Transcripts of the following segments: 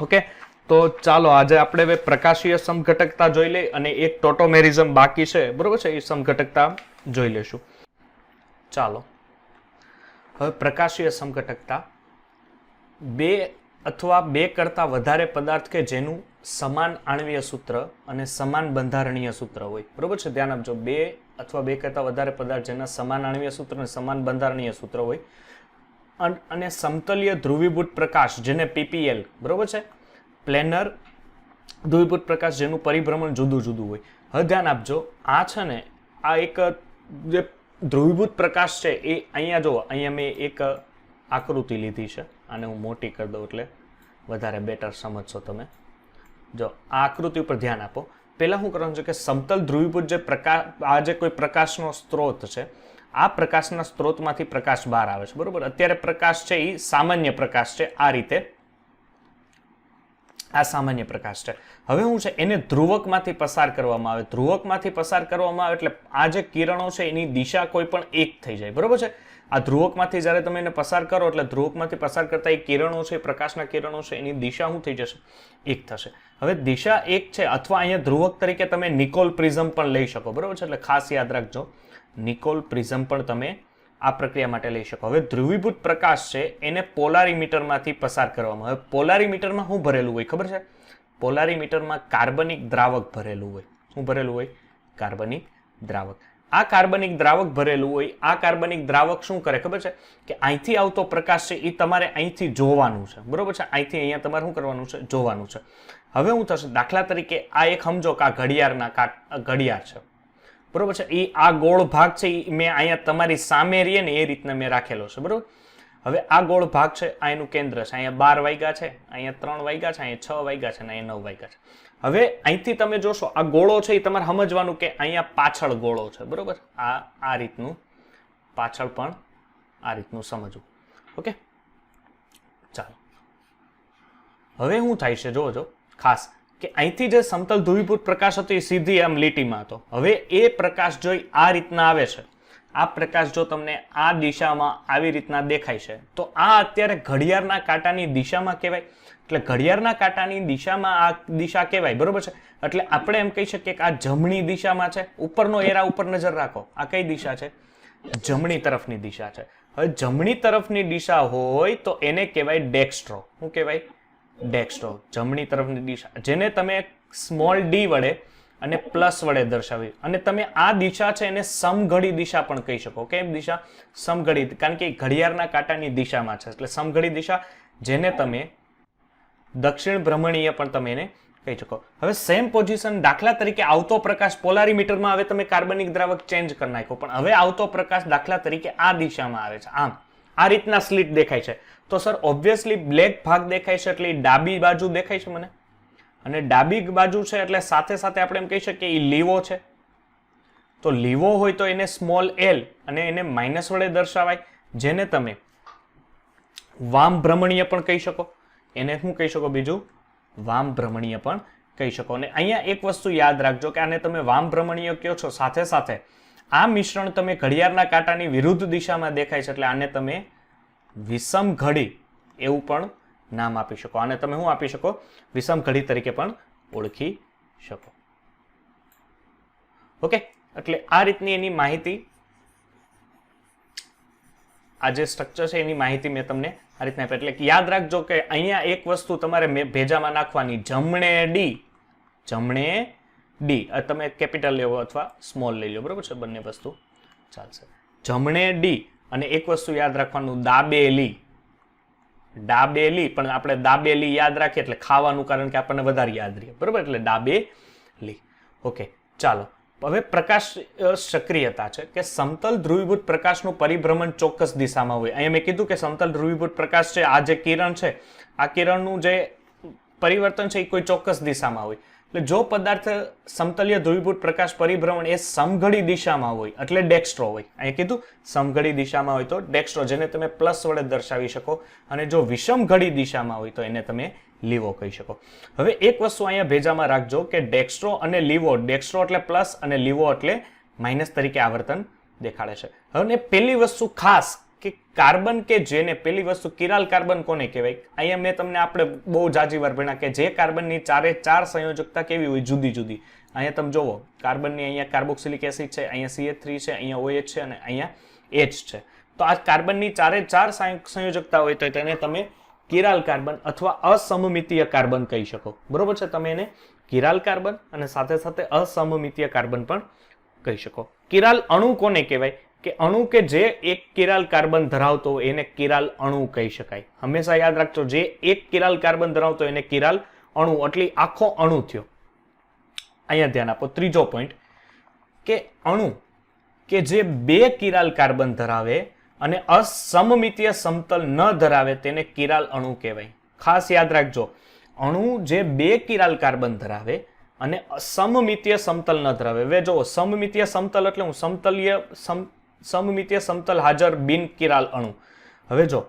Okay, તો ચાલો આજે આપણે હવે પ્રકાશીય સમઘટકતા જોઈ લઈએ અને એક ટોટોમેરિઝમ બાકી છે, બરોબર છે, એ સમઘટકતા જોઈ લેશું. ચાલો હવે પ્રકાશીય સમઘટકતા, બે અથવા બે કરતા વધારે પદાર્થ કે જેનું સમાન આણ્વીય સૂત્ર અને સમાન બંધારણીય સૂત્ર હોય, બરોબર છે, ધ્યાન આપજો, બે અથવા બે કરતા વધારે પદાર્થ જેના સમાન આણ્વીય સૂત્ર અને સમાન બંધારણીય સૂત્ર હોય અને સમતલીય ધ્રુવીભૂત પ્રકાશ જેને પીપીએલ, બરોબર છે, પ્લેનર ધ્રુવીભૂત પ્રકાશ જેનું પરિભ્રમણ જુદું જુદું હોય. હવે ધ્યાન આપજો, આ છે ને, આ એક જે ધ્રુવીભૂત પ્રકાશ છે એ અહીંયા જુઓ, અહીંયા મેં એક આકૃતિ લીધી છે, આને હું મોટી કરી દઉં એટલે વધારે બેટર સમજશો તમે. જો આ આકૃતિ ઉપર ધ્યાન આપો. પહેલા શું કરવાનું છે કે સમતલ ધ્રુવીભૂત જે પ્રકાશ, આ જે કોઈ પ્રકાશનો સ્ત્રોત છે, આ પ્રકાશના સ્ત્રોતમાંથી પ્રકાશ બહાર આવે છે, બરોબર. અત્યારે પ્રકાશ છે એ સામાન્ય પ્રકાશ છે, આ રીતે આ સામાન્ય પ્રકાશ છે. હવે શું છે, એને ધ્રુવકમાંથી પસાર કરવામાં આવે. ધ્રુવકમાંથી પસાર કરવામાં આવે એટલે આ જે કિરણો છે એની દિશા કોઈ પણ એક થઈ જાય, બરોબર છે. આ ધ્રુવકમાંથી જ્યારે તમે એને પસાર કરો એટલે ધ્રુવકમાંથી પસાર કરતા એ કિરણો છે, પ્રકાશના કિરણો છે, એની દિશા શું થઈ જશે, એક થશે. હવે દિશા એક છે, અથવા અહીંયા ધ્રુવક તરીકે તમે નિકોલ પ્રિઝમ પણ લઈ શકો, બરોબર છે, એટલે ખાસ યાદ રાખજો, નિકોલ પ્રિઝમ પણ તમે આ પ્રક્રિયા માટે લઈ શકો. હવે ધ્રુવીભૂત પ્રકાશ છે એને પોલારીમીટરમાંથી પસાર કરવામાં આવે. પોલારીમીટરમાં શું ભરેલું હોય ખબર છે? પોલારીમીટરમાં કાર્બનિક દ્રાવક ભરેલું હોય. શું ભરેલું હોય? કાર્બનિક દ્રાવક. આ કાર્બનિક દ્રાવક ભરેલું હોય. આ કાર્બનિક દ્રાવક શું કરે ખબર છે? કે અહીંથી આવતો પ્રકાશ છે એ તમારે અહીંથી જોવાનું છે, બરોબર છે, અહીંથી અહીંયા તમારે શું કરવાનું છે? જોવાનું છે. હવે શું થશે? દાખલા તરીકે આ એક સમજો કે આ ઘડિયાળ છે, બરોબર છે, એ આ ગોળ ભાગ છે એ મેં અહીંયા તમારી સામે રહીએ ને એ રીતના મેં રાખેલો છે, બરોબર. હવે આ ગોળ ભાગ છે, આ એનું કેન્દ્ર છે, અહીંયા 12 વાગ્યા છે, અહીંયા 3 વાગ્યા છે, અહીંયા 6 વાગ્યા છે, અહીંયા 9 વાગ્યા છે. હવે અહીંથી તમે જોશો આ ગોળો છે એ તમારે સમજવાનું કે અહીંયા પાછળ ગોળો છે, બરોબર. આ રીતનું પાછળ પણ આ રીતનું સમજવું. ઓકે, ચાલો હવે શું થાય છે જોજો ખાસ, કે અહીંથી જે સમતલ ધ્રુવીભૂત પ્રકાશ હતો એ સીધી આમ લીટીમાં હતો. હવે એ પ્રકાશ જો આ રીતના આવે છે, આ પ્રકાશ જો તમને આ દિશામાં આવી રીતના દેખાય છે, તો આ અત્યારે ઘડિયાળના કાંટાની દિશામાં કહેવાય. એટલે ઘડિયાળના કાંટાની દિશામાં આ દિશા કહેવાય, બરોબર છે. એટલે આપણે એમ કહી શકીએ કે આ જમણી દિશામાં છે. ઉપરનો એરા ઉપર નજર રાખો, આ કઈ દિશા છે? જમણી તરફની દિશા છે. હવે જમણી તરફની દિશા હોય તો એને કહેવાય ડેક્સ્ટ્રો. શું કહેવાય? ડેક્સ્ટ્રો, જમણી તરફની દિશા, જેને તમે સ્મોલ ડી વડે અને પ્લસ વડે દર્શાવી. અને તમે આ દિશા છે એને સમઘડી દિશા પણ કહી શકો. કેમ દિશા? સમઘડી, કારણ કે ઘડિયાળના કાંટાની દિશામાં છે, એટલે સમઘડી દિશા, જેને તમે દક્ષિણ ભ્રમણીય પણ તમે એને કહી શકો. હવે સેમ પોઝિશન, દાખલા તરીકે આવતો પ્રકાશ પોલારીમીટરમાં, હવે તમે કાર્બનિક દ્રાવક ચેન્જ કરી નાખો, પણ હવે આવતો પ્રકાશ દાખલા તરીકે આ દિશામાં આવે છે, આમ આ રીતના સ્લિટ દેખાય છે, તો સર ઓબ્વિયસલી બ્લેક ભાગ દેખાય છે એટલે ડાબી બાજુ દેખાય છે મને, અને ડાબી બાજુ છે એટલે સાથે સાથે આપણે એમ કહી શકીએ એ લીવો છે. તો લીવો હોય તો એને સ્મોલ એલ અને એને માઇનસ વડે દર્શાવાય, જેને તમે વામ ભ્રમણીય પણ કહી શકો. એને શું કહી શકો? બીજું વામ ભ્રમણીય પણ કહી શકો. અને અહીંયા એક વસ્તુ યાદ રાખજો કે આને તમે વામ ભ્રમણીય કહો છો, સાથે સાથે આ મિશ્રણ તમે ઘડિયાળના કાંટાની વિરુદ્ધ દિશામાં દેખાય છે, એટલે આને તમે વિષમ ઘડી એવું પણ નામ આપી શકો. આને તમે શું આપી શકો? વિષમ ઘડી તરીકે પણ ઓળખી શકો. ઓકે, એટલે આ રીતની એની માહિતી, આ જે સ્ટ્રક્ચર છે એની માહિતી મેં તમને આ રીતના આપી. એટલે યાદ રાખજો કે અહીંયા એક વસ્તુ તમારે ભેજામાં નાખવાની, જમણે ડી, તમે કેપિટલ લેવો અથવા સ્મોલ લઈ લો, બરોબર છે, બંને વસ્તુ ચાલશે. જમણે ડી, અને એક વસ્તુ યાદ રાખવાનું, દાબેલી, પણ આપણે દાબેલી યાદ રાખીએ એટલે ખાવાનું, કારણ કે આપણને વધારે યાદ રહે, બરોબર, એટલે દાબેલી. ઓકે, ચાલો હવે પ્રકાશ સક્રિયતા છે કે સમતલ ધ્રુવીભૂત પ્રકાશનું પરિભ્રમણ ચોક્કસ દિશામાં હોય. અહીંયા મેં કીધું કે સમતલ ધ્રુવીભૂત પ્રકાશ છે, આ જે કિરણ છે, આ કિરણનું જે પરિવર્તન છે એ કોઈ ચોક્કસ દિશામાં હોય. એટલે જો પદાર્થ સમતલીય ધ્રુવીભૂત પ્રકાશ પરિભ્રમણ એ સમઘડી દિશામાં હોય એટલે ડેક્સ્ટ્રો હોય. અહીંયા કીધું સમઘડી દિશામાં હોય તો ડેક્સ્ટ્રો, જેને તમે પ્લસ વડે દર્શાવી શકો, અને જો વિષમઘડી દિશામાં હોય તો એને તમે લીવો કહી શકો. હવે એક વસ્તુ અહીંયા ભેજામાં રાખજો કે ડેક્સ્ટ્રો અને લીવો, ડેક્સ્ટ્રો એટલે પ્લસ અને લીવો એટલે માઇનસ તરીકે આવર્તન દેખાડે છે. હવે પેલી વસ્તુ ખાસ કે કાર્બન કે જેને પેલી વસ્તુ કિરાલ કાર્બન કોને કહેવાય? અહીંયા મેં તમને આપણે બહુ જાજી વાર ભણ્યા કે જે કાર્બનની ચારે ચાર સંયોજકતા કેવી હોય જુદી જુદી. અહીંયા તમે જોવો કાર્બનની અહીંયા કાર્બોક્સિલિક એસિડ છે, અહીંયા CH3 છે, અહીંયા OH છે અને અહીંયા H છે. તો આ કાર્બનની ચારે ચાર સંયોજકતા હોય તો તેને તમે કિરાલ કાર્બન અથવા અસમમિતીય કાર્બન કહી શકો. બરોબર છે? તમે એને કિરાલ કાર્બન અને સાથે સાથે અસમમિતીય કાર્બન પણ કહી શકો. કિરાલ અણુ કોને કહેવાય? કે અણુ કે જે એક કિરાલ કાર્બન ધરાવતો હોય એને કિરાલ અણુ કહી શકાય. હંમેશા યાદ રાખજો, જે એક કિરાલ કાર્બન ધરાવતો હોય એને કિરાલ અણુ, એટલે આખો અણુ થયો. અહીંયા ધ્યાન આપો. ત્રીજો પોઈન્ટ કે અણુ કે જે બે કિરાલ કાર્બન ધરાવે અને અસમમિતીય સમતલ ન ધરાવે તેને કિરાલ અણુ કહેવાય. ખાસ યાદ રાખજો, અણુ જે બે કિરાલ કાર્બન ધરાવે અને સમમિતીય સમતલ ન ધરાવે. હવે જો સમમિતીય સમતલ એટલે હું સમમિતીય સમતલ હાજર બિન કિરાલ અણુ. હવે જો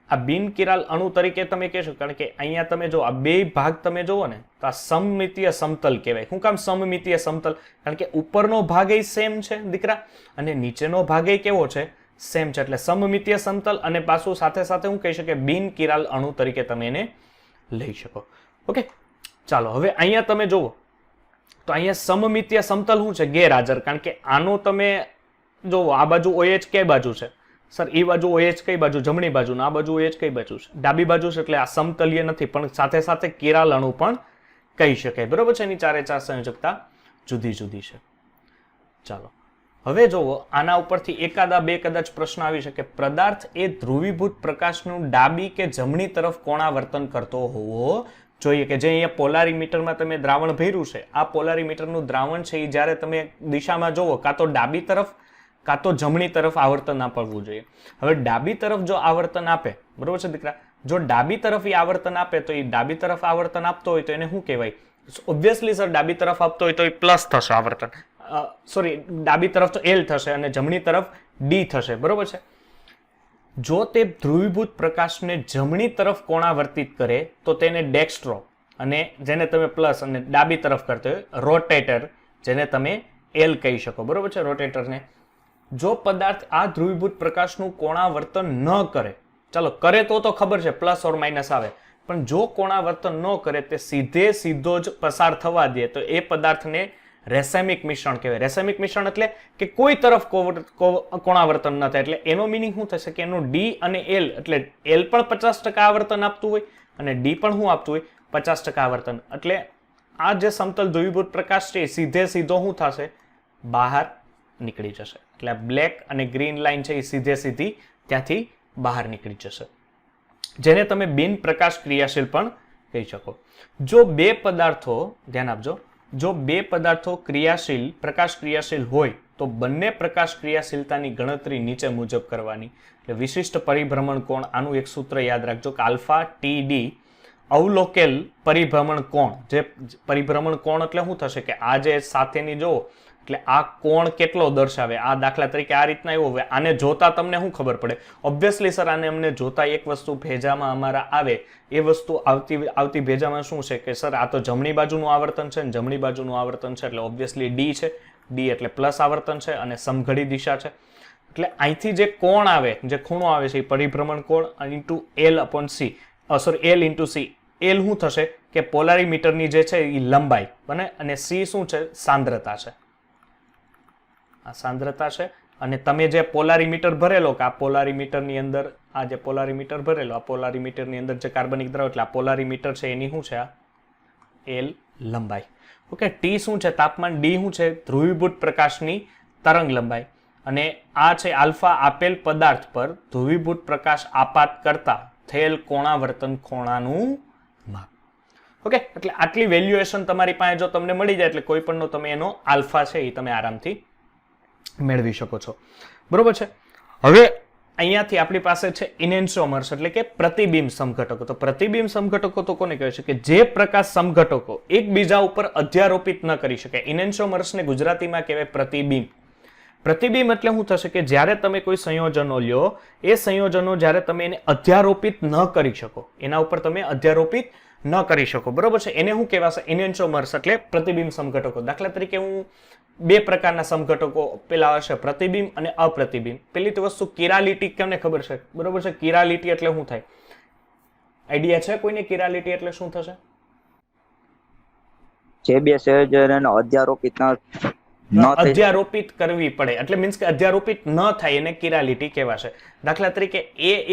આ બિન કિરાલ અણુ તરીકે તમે કહેશો, કારણ કે અહીંયા તમે જો આ બે ભાગ તમે જોવો ને તો આ સમમિતીય સમતલ કહેવાય. શું કામ સમમિતીય સમતલ? કારણ કે ઉપરનો ભાગ એ સેમ છે દીકરા અને નીચેનો ભાગ એ કેવો છે? સેમ છે. એટલે સમમિતીય સમતલ અને પાછું સાથે સાથે હું કહી શકે બિન કિરાલ અણુ તરીકે તમે એને લઈ શકો. ઓકે, ચાલો હવે અહીંયા તમે જુઓ તો અહીંયા સમમિતીય સમતલ શું છે? ગેરહાજર. કારણ કે આનો તમે જોવો આ બાજુ OH કઈ બાજુ છે? સર એ બાજુ OH કઈ બાજુ? જમણી બાજુ. આ બાજુ OH કઈ બાજુ છે? ડાબી બાજુ છે. એટલે આ સમતલીય નથી, પણ સાથે સાથે કિરાલ અણુ પણ કહી શકાય. બરોબર છે? એની ચારે ચાર સંયોજકતા જુદી જુદી છે. ચાલો હવે જોવો આના ઉપરથી એકાદા બે કદાચ પ્રશ્ન આવી શકે. પદાર્થ એ ધ્રુવીભૂત પ્રકાશનું ડાબી કે જમણી તરફ કોણાવર્તન કરતો હોવો જોઈએ. કે જે અહીંયા પોલારીમીટરમાં તમે દ્રાવણ ભર્યું છે, આ પોલારીમીટરનું દ્રાવણ છે એ જ્યારે તમે દિશામાં જોવો કાં તો ડાબી તરફ કાં તો જમણી તરફ આવર્તન આપવું જોઈએ. હવે ડાબી તરફ જો આવર્તન આપે, બરોબર છે દીકરા, જો ડાબી તરફ એ આવર્તન આપે તો એ ડાબી તરફ આવર્તન આપતો હોય તો એને શું કહેવાય? ઓબ્વિયસલી સર ડાબી તરફ આપતો હોય તો એ પ્લસ થશે આવર્તન, સોરી ડાબી તરફ તો L થશે અને જમણી તરફ D થશે. બરોબર છે? જો તે ધ્રુવીભૂત પ્રકાશને જમણી તરફ કોણાવર્તિત કરે તો તેને ડેક્સ્ટ્રો, અને જેને તમે પ્લસ, અને ડાબી તરફ કરતો હોય રોટેટર, જેને તમે L કહી શકો. બરોબર છે? રોટેટરને. જો પદાર્થ આ ધ્રુવીભૂત પ્રકાશનું કોણાવર્તન ન કરે, ચાલો કરે તો ખબર છે પ્લસ ઓર માઇનસ આવે, પણ જો કોણાવર્તન ન કરે તે સીધો જ પસાર થવા દે તો એ પદાર્થને રેસેમિક મિશ્રણ કહેવાય. રેસેમિક મિશ્રણ એટલે કે કોઈ તરફ કોણાવર્તન ન થાય. એટલે એનો મિનિંગ શું થશે કે એનું D અને L, એટલે L પણ 50% આવર્તન આપતું હોય અને D પણ શું આપતું હોય? 50% આવર્તન. એટલે આ જે સમતલ ધ્રુવીભૂત પ્રકાશ છે સીધો શું થશે? બહાર નીકળી જશે. એટલે બ્લેક અને ગ્રીન લાઈન છે એ સીધી ત્યાંથી બહાર નીકળી જશે, જેને તમે બિન પ્રકાશ ક્રિયાશીલ પણ કહી શકો. જો બે પદાર્થો, ધ્યાન આપજો, જો બે પદાર્થો પ્રકાશ ક્રિયાશીલ હોય તો બંને પ્રકાશ ક્રિયાશીલતાની ગણતરી નીચે મુજબ કરવાની. એટલે વિશિષ્ટ પરિભ્રમણ કોણ, આનું એક સૂત્ર યાદ રાખજો કે આલ્ફા TD અવલોકેલ પરિભ્રમણ કોણ. જે પરિભ્રમણ કોણ એટલે શું થશે કે આ જે સાથેની જો એટલે આ કોણ કેટલો દર્શાવે, આ દાખલા તરીકે આ રીતના એવો હોય. આને જોતા તમને શું ખબર પડે? ઓબ્વિયસલી સર આને અમને જોતા એક વસ્તુ ભેજામાં અમારા આવે, એ વસ્તુ આવતી ભેજામાં શું છે કે સર આ તો જમણી બાજુનું આવર્તન છે ને જમણી બાજુનું આવર્તન છે, એટલે ઓબ્વિયસલી D છે. D એટલે પ્લસ આવર્તન છે અને સમઘડી દિશા છે. એટલે અહીંથી જે કોણ આવે, જે ખૂણો આવે છે એ પરિભ્રમણ કોણ into L/C, sorry L into C. L શું થશે કે પોલારીમીટરની જે છે એ લંબાઈ બને, અને C શું છે? સાંદ્રતા છે. આ સાંદ્રતા છે. અને તમે જે પોલારીમીટર ભરેલો કે આ પોલારીમીટરની અંદર આ જે પોલારીમીટર ભરેલો, આ પોલારીમીટરની અંદર જે કાર્બનિક દ્રવ, એટલે આ પોલારીમીટર છે એની શું છે? આ L લંબાઈ. ઓકે, T શું છે? તાપમાન. D શું છે? ધ્રુવીભૂત પ્રકાશની તરંગ લંબાઈ. અને આ છે આલ્ફા આપેલ પદાર્થ પર ધ્રુવીભૂત પ્રકાશ આપાત કરતા થયેલ કોણાવર્તન ખૂણાનું માપ. ઓકે, એટલે આટલી વેલ્યુએશન તમારી પાસે જો તમને મળી જાય એટલે કોઈ પણનો તમે એનો આલ્ફા છે એ તમે આરામથી મેળવી શકો છો. બરોબર છે? હવે અહીંયાથી આપણી પાસે છે ઇનેન્શિયોમર્સ, એટલે કે પ્રતિબિંબ સમઘટકો. તો પ્રતિબિંબ સમઘટકો તો કોને કહે છે કે જે પ્રકાશ સમઘટકો એકબીજા ઉપર અધ્યારોપિત ન કરી શકે. ઇનેન્શિયોમર્સને ગુજરાતીમાં કહેવાય પ્રતિબિંબ. પ્રતિબિંબ એટલે શું થશે કે જ્યારે તમે કોઈ સંયોજનો લ્યો, એ સંયોજનો જ્યારે તમે એને અધ્યારોપિત ન કરી શકો, એના ઉપર તમે અધ્યારોપિત ન કરી શકો, બરોબર છે. એને શું કહેવાશે? ઇનેન્શિયોમર્સ એટલે પ્રતિબિંબ સમઘટકો. દાખલા તરીકે હું બે પ્રકારના સમઘટકો પેલા હશે, પ્રતિબિંબ અને અપ્રતિબિંબ. પેલી તો વસ્તુ કિરાલિટી, કેમને ખબર છે? બરોબર છે. કિરાલિટી એટલે શું થાય? આઈડિયા છે કોઈને? કિરાલિટી એટલે શું થશે? જે બે સંયોજનો અધ્યારોપિત કરવી પડે, એટલે મીન્સ કે અધ્યારોપિત ન થાય એને કિરાલિટી કહેવાશે. દાખલા તરીકે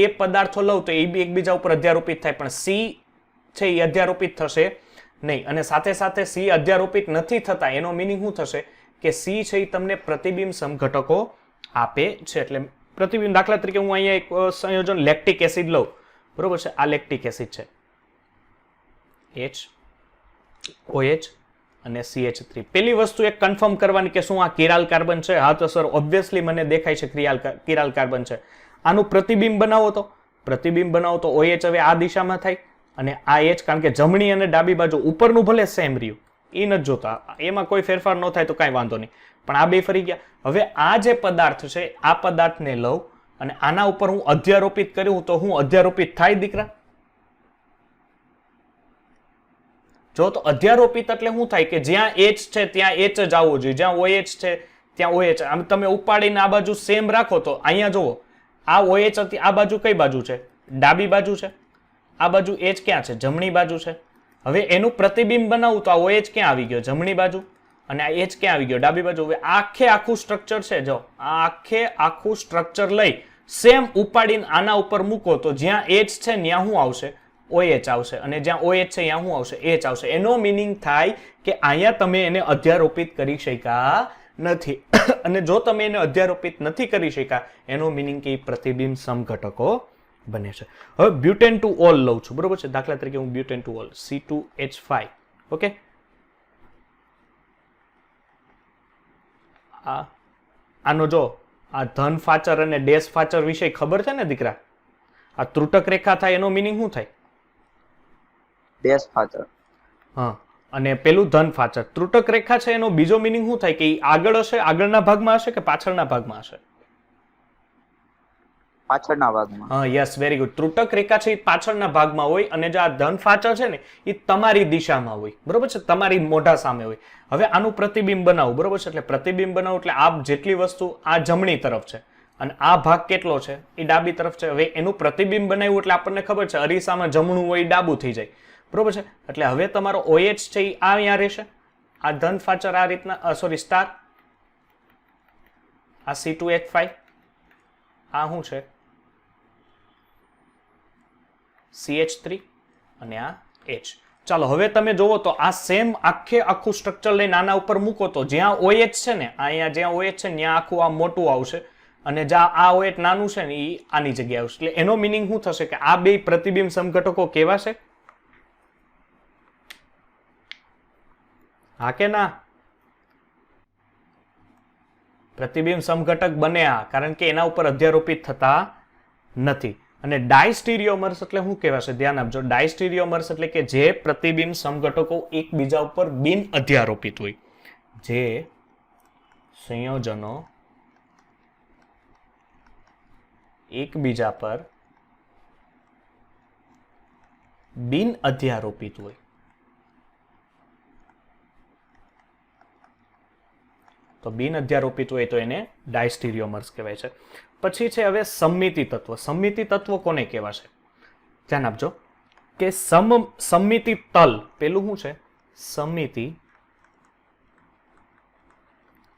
એ પદાર્થો લઉં તો એ બી એકબીજા ઉપર અધ્યારોપિત થાય, પણ સી છે એ અધ્યારોપિત થશે નહીં. અને સાથે સાથે સી અધ્યારોપિત નથી થતા, એનો મિનિંગ શું થશે કે સી છે એ તમને પ્રતિબિંબ સમઘટકો આપે છે. એટલે પ્રતિબિંબ, દાખલા તરીકે હું અહીંયા એક સંયોજન લેક્ટિક એસિડ લઉં, બરોબર છે. આ લેક્ટિક એસિડ છે, OH અને CH3. પેલી વસ્તુ એક કન્ફર્મ કરવાની કે શું આ કિરાલ કાર્બન છે? હા તો સર ઓબ્વિયસલી મને દેખાય છે કિરાલ કાર્બન છે. આનું પ્રતિબિંબ બનાવો તો OH હવે આ દિશામાં થાય અને આ H, કારણ કે જમણી અને ડાબી બાજુ ઉપરનું ભલે સેમ રહ્યું, એ નથી જોતા, એમાં કોઈ ફેરફાર ન થાય તો કાંઈ વાંધો નહીં, પણ આ બે ફરી ગયા. હવે આ જે પદાર્થ છે આ પદાર્થને લઉં અને આના ઉપર હું અધ્યારોપિત કર્યું તો હું અધ્યારોપિત થાય દીકરા? જો તો અધ્યારોપિત એટલે શું થાય કે જ્યાં H છે ત્યાં H જ આવવો જોઈએ, જ્યાં OH છે ત્યાં OH. આમ તમે ઉપાડીને આ બાજુ સેમ રાખો તો અહીંયા જુઓ, આ OH હતી, આ બાજુ કઈ બાજુ છે? ડાબી બાજુ છે. આ બાજુ H ક્યાં છે? જમણી બાજુ છે. હવે એનું પ્રતિબિંબ બનાવું તો આ OH ક્યાં આવી ગયો? જમણી બાજુ. અને આ H ક્યાં આવી ગયો? ડાબી બાજુ. હવે આખે આખું સ્ટ્રક્ચર છે, જો આ આખે આખું સ્ટ્રક્ચર લઈ સેમ ઉપાડીને આના ઉપર મૂકો તો જ્યાં H છે ત્યાં શું આવશે? OH આવશે. અને જ્યાં OH છે ત્યાં શું આવશે? H આવશે. એનો મિનિંગ થાય કે અહીંયા તમે એને અધ્યારોપિત કરી શક્યા નથી. અને જો તમે એને અધ્યારોપિત નથી કરી શક્યા, એનો મિનિંગ કે પ્રતિબિંબ સમઘટકો બને છે. હવે બ્યુટેન ટુ ઓલ લઉં છું, બરોબર છે. દાખલા તરીકે હું butane to all C2H5, okay. આનો જો આ ધન ફાચર અને ડેશ ફાચર વિશે ખબર છે ને દીકરા? આ ત્રુટક રેખા થાય એનો મિનિંગ શું થાય? ડેશ ફાચર. હા, અને પેલું ધન ફાચર. ત્રુટક રેખા છે એનો બીજો મિનિંગ શું થાય? કે આગળ હશે, આગળના ભાગમાં હશે કે પાછળના ભાગમાં હશે? પાછળના ભાગમાં. હા, યસ, વેરી ગુડ. ત્રુટક રેખા છે એ પાછળના ભાગમાં હોય અને જે આ ધન ફાચર છે ને એ તમારી દિશામાં હોય, બરોબર છે, તમારી મોઢા સામે હોય. હવે આનું પ્રતિબિંબ બનાવું, બરોબર છે. એટલે પ્રતિબિંબ બનાવું એટલે આ જેટલી વસ્તુ આ જમણી તરફ છે અને આ ભાગ કેટલો છે? એ ડાબી તરફ છે. હવે એનું પ્રતિબિંબ બનાવ્યું એટલે આપણને ખબર છે અરીસામાં જમણું હોય ડાબું થઈ જાય, બરોબર છે. એટલે હવે તમારો OH છે એ આ અહીંયા રહેશે, આ ધન ફાચર આ રીતના, સોરી સ્ટાર, આ C2H5, આ શું છે? CH3 અને આ H. ચાલો હવે તમે જોવો તો આ સેમ આખે આખું સ્ટ્રક્ચર લઈને આના ઉપર મૂકો તો જ્યાં OH છે ને, અહીંયા જ્યાં OH છે ત્યાં આખું આ મોટું આવશે અને જ્યાં આ OH નાનું છે ને એ આની જગ્યાએ આવશે. એટલે એનો મિનિંગ શું થશે કે આ બે પ્રતિબિંબ સમઘટકો કેવા છે? હા કે ના? પ્રતિબિંબ સમઘટક બને આ, કારણ કે એના ઉપર અધ્યારોપિત થતા નથી. અને ડાયસ્ટીરિયોમર્સ એટલે શું કહેવાશે? ધ્યાન આપજો. ડાયસ્ટીરિયોમર્સ એટલે કે જે પ્રતિબિંબ સમઘટકો એકબીજા ઉપર બિન અધ્યારોપિત હોય, જે સંયોજનો એકબીજા પર બિન અધ્યારોપિત હોય. તો બિન અધ્યારોપિત હોય તો એને ડાયસ્ટીરિયોમર્સ કહેવાય છે. પછી છે હવે સમમિતિ તત્વ. સમમિતિ તત્વ કોને કહેવાશે? ધ્યાન આપજો કે સમમિતિ તલ, પેલું શું છે? સમમિતિ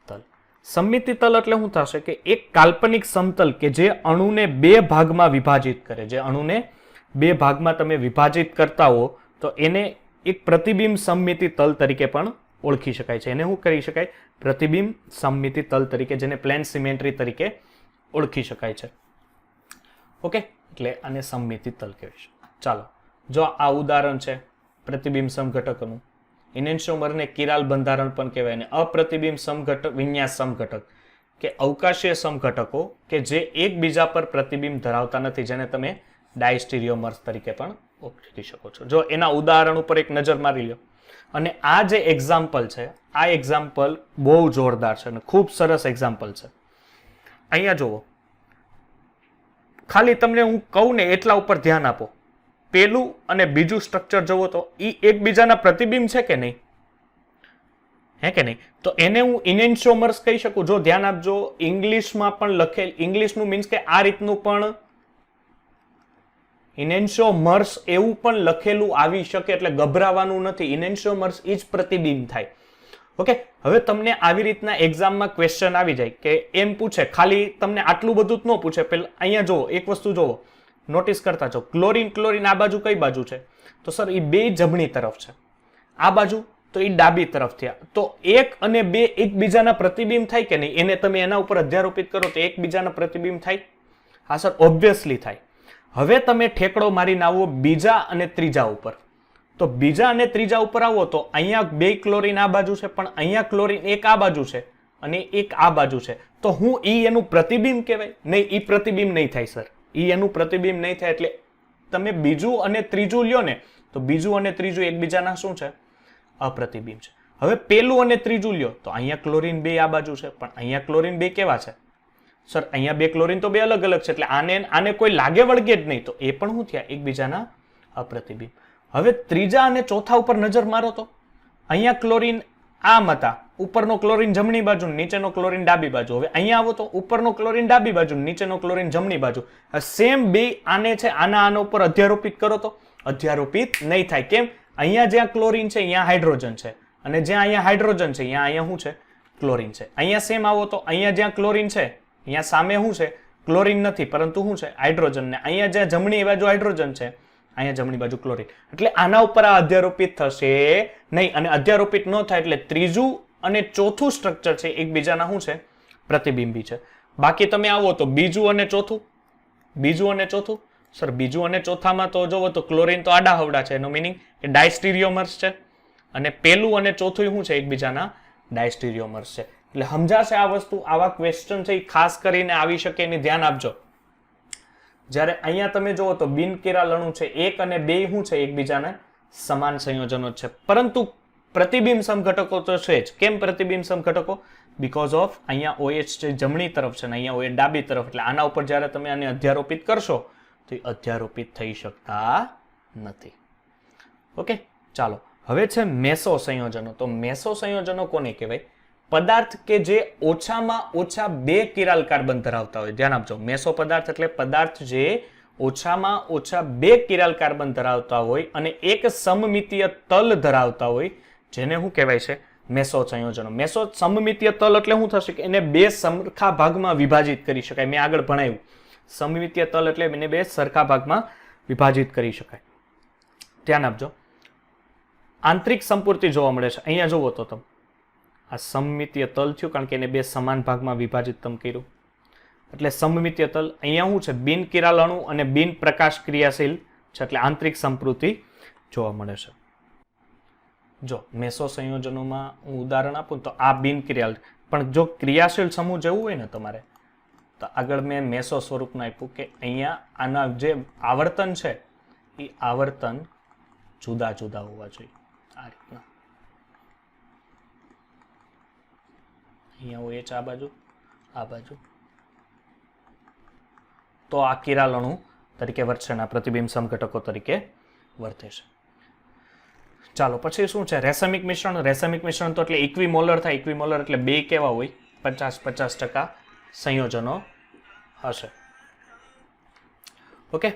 તલ. સમમિતિ તલ એટલે શું થશે કે એક કાલ્પનિક સમતલ કે જે અણુને બે ભાગમાં વિભાજિત કરે. જે અણુને બે ભાગમાં તમે વિભાજિત કરતા હો તો એને એક પ્રતિબિંબ સમમિતિ તલ તરીકે પણ ઓળખી શકાય છે. એને શું કરી શકાય? પ્રતિબિંબ સમમિતિ તલ તરીકે, જેને પ્લેન સિમેટ્રી તરીકે ઓળખી શકાય છે. ઓકે, એટલે આને સમમિતિ તલ કહેવાય છે. ચાલો, જો આ ઉદાહરણ છે પ્રતિબિંબ સમઘટકનું. ઇનેન્શિયોમરને કિરાલ બંધારણ પણ કહેવાય. અને અપ્રતિબિંબ સમઘટક, વિન્યાસ સમઘટક કે અવકાશીય સમઘટકો કે જે એકબીજા પર પ્રતિબિંબ ધરાવતા નથી, જેને તમે ડાયસ્ટીરિયોમર્સ તરીકે પણ ઓળખી શકો છો. જો એના ઉદાહરણ ઉપર એક નજર મારી લો. અને આ જે એક્ઝામ્પલ છે, આ એક્ઝામ્પલ બહુ જોરદાર છે અને ખૂબ સરસ એક્ઝામ્પલ છે. અહીંયા જુઓ, ખાલી તમને હું કહું ને એટલા ઉપર ધ્યાન આપો. પેલું અને બીજું સ્ટ્રક્ચર જોવો તો એ એકબીજાના પ્રતિબિંબ છે કે નહીં, હે કે નહીં? તો એને હું ઇનેન્શિયોમર્સ કહી શકું. જો ધ્યાન આપજો, ઇંગ્લિશમાં પણ લખેલ, ઇંગ્લિશનું મીન્સ કે આ રીતનું પણ ઇનેન્શિયોમર્સ એવું પણ લખેલું આવી શકે, એટલે ગભરાવાનું નથી. ઇનેન્શિયોમર્સ ઈ જ પ્રતિબિંબ થાય. ઓકે, હવે તમને આવી રીતના એક્ઝામમાં ક્વેશ્ચન આવી જાય કે એમ પૂછે, ખાલી તમને આટલું બધું જ ન પૂછે. પેલા અહીંયા જુઓ, એક વસ્તુ જુઓ, નોટિસ કરતા છો, ક્લોરીન ક્લોરીન આ બાજુ કઈ બાજુ છે? તો સર એ બે જમણી તરફ છે. આ બાજુ તો એ ડાબી તરફ થયા. તો 1 અને 2 એકબીજાના પ્રતિબિંબ થાય કે નહીં? એને તમે એના ઉપર અધ્યારોપિત કરો તો એકબીજાના પ્રતિબિંબ થાય? હા સર, ઓબ્વિયસલી થાય. હવે તમે ઠેકડો મારીને આવો બીજા અને ત્રીજા ઉપર. તો બીજા અને ત્રીજા ઉપર આવો તો અહીંયા 2 ક્લોરીન આ બાજુ છે, પણ અહીંયા ક્લોરીન એક આ બાજુ છે અને એક આ બાજુ છે. તો હું ઈ એનું પ્રતિબિંબ કહેવાય? નહીં, ઈ પ્રતિબિંબ નહીં થાય સર. ઈ એનું પ્રતિબિંબ નહીં થાય. એટલે તમે બીજું અને ત્રીજું લ્યો ને, તો બીજું અને ત્રીજું એકબીજાના શું છે? અપ્રતિબિંબ છે. હવે પેલું અને ત્રીજું લ્યો તો અહીંયા ક્લોરીન 2 આ બાજુ છે, પણ અહીંયા ક્લોરીન 2 કેવા છે? સર અહીંયા 2 ક્લોરીન તો 2 અલગ અલગ છે, એટલે આને કોઈ લાગે વળગે જ નહીં. તો એ પણ શું થયા? એકબીજાના અપ્રતિબિંબ. હવે ત્રીજા અને ચોથા ઉપર નજર મારો તો અહીંયા ક્લોરીન આમ હતા, ઉપરનો ક્લોરીન જમણી બાજુ, નીચેનો ક્લોરીન ડાબી બાજુ. હવે અહીંયા આવો તો ઉપરનો ક્લોરીન ડાબી બાજુ, નીચેનો ક્લોરીન જમણી બાજુ. સેમ બે આને છે, આના ઉપર અધ્યારોપિત કરો તો અધ્યારોપિત નહીં થાય. કેમ? અહીંયા જ્યાં ક્લોરીન છે અહીંયા હાઇડ્રોજન છે, અને જ્યાં અહીંયા હાઇડ્રોજન છે અહીંયા શું છે? ક્લોરીન છે. અહીંયા સેમ આવો તો અહીંયા જ્યાં ક્લોરીન છે અહીંયા સામે શું છે? ક્લોરીન નથી, પરંતુ શું છે? હાઇડ્રોજન. ને અહીંયા જ્યાં જમણી બાજુ હાઇડ્રોજન છે અહીંયા જમણી બાજુ ક્લોરીન. એટલે આના ઉપર આ અધ્યારોપિત થશે નહીં, અને અધ્યારોપિત ન થાય એટલે ત્રીજું અને ચોથું સ્ટ્રક્ચર છે એકબીજાના શું છે? પ્રતિબિંબી છે. બાકી તમે આવો તો બીજું અને ચોથું, બીજું અને ચોથું. સર બીજું અને ચોથામાં તો જોવો તો ક્લોરીન તો આડા હવડા છે, એનો મિનિંગ એ ડાયસ્ટીરિયોમર્સ છે, અને પેલું અને ચોથું શું છે? એકબીજાના ડાયસ્ટીરિયોમર્સ છે. એટલે સમજાશે આ વસ્તુ. આવા ક્વેશ્ચન છે એ ખાસ કરીને આવી શકે, એની ધ્યાન આપજો. જ્યારે અહીંયા તમે જુઓ તો બિનકિરાલ અણુ છે 1 અને 2 શું છે? એકબીજાને સમાન સંયોજનો છે, પરંતુ પ્રતિબિંબ સમઘટકો તો છે જ. કેમ પ્રતિબિંબ સમઘટકો? બીકોઝ ઓફ અહીંયા OH છે જમણી તરફ છે ને અહીંયા OH ડાબી તરફ. એટલે આના ઉપર જ્યારે તમે આને અધ્યારોપિત કરશો તો એ અધ્યારોપિત થઈ શકતા નથી. ઓકે, ચાલો હવે છે મેસો સંયોજનો. તો મેસો સંયોજનો કોને કહેવાય? પદાર્થ કે જે ઓછામાં ઓછા 2 કિરાલ કાર્બન ધરાવતા હોય. ધ્યાન આપજો, મેસો પદાર્થ એટલે પદાર્થ જે ઓછામાં ઓછા 2 કિરાલ કાર્બન ધરાવતા હોય અને એક સમમિતીય તલ ધરાવતા હોય, જેને શું કહેવાય છે? મેસો સંયોજનો. મેસો સમમિતીય તલ એટલે શું થશે? કે એને 2 સરખા ભાગમાં વિભાજિત કરી શકાય. મેં આગળ ભણાવ્યું, સમમિતીય તલ એટલે એને 2 સરખા ભાગમાં વિભાજિત કરી શકાય. ધ્યાન આપજો, આંતરિક સંપૂર્તિ જોવા મળે છે. અહીંયા જોવો તો તમે આ સમમિતીય તલ થયું, કારણ કે એને 2 સમાન ભાગમાં વિભાજિત તમે કર્યું, એટલે સમમિતીય તલ. અહીંયા શું છે? બિન કિરાલ અણુ અને બિન પ્રકાશ ક્રિયાશીલ છે, એટલે આંતરિક સંપૃક્તિ જોવા મળે છે. જો મેસો સંયોજનોમાં હું ઉદાહરણ આપું તો આ બિન ક્રિયાલ, પણ જો ક્રિયાશીલ સમૂહ જેવું હોય ને તમારે, તો આગળ મેં મેસો સ્વરૂપમાં આપ્યું કે અહીંયા આના જે આવર્તન છે એ આવર્તન જુદા જુદા હોવા જોઈએ. આ રીતના અહીંયા OH આ બાજુ, આ બાજુ, તો આ કિરાલ અણુ તરીકે વર્તશે, પ્રતિબિંબ સમઘટકો તરીકે વર્તે છે. ચાલો પછી શું છે? રેસમિક મિશ્રણ. રેસમિક મિશ્રણ તો એટલે ઇક્વિમોલર થાય. ઇક્વિમોલર એટલે 2 કેવા હોય? 50-50% સંયોજનો હશે. ઓકે,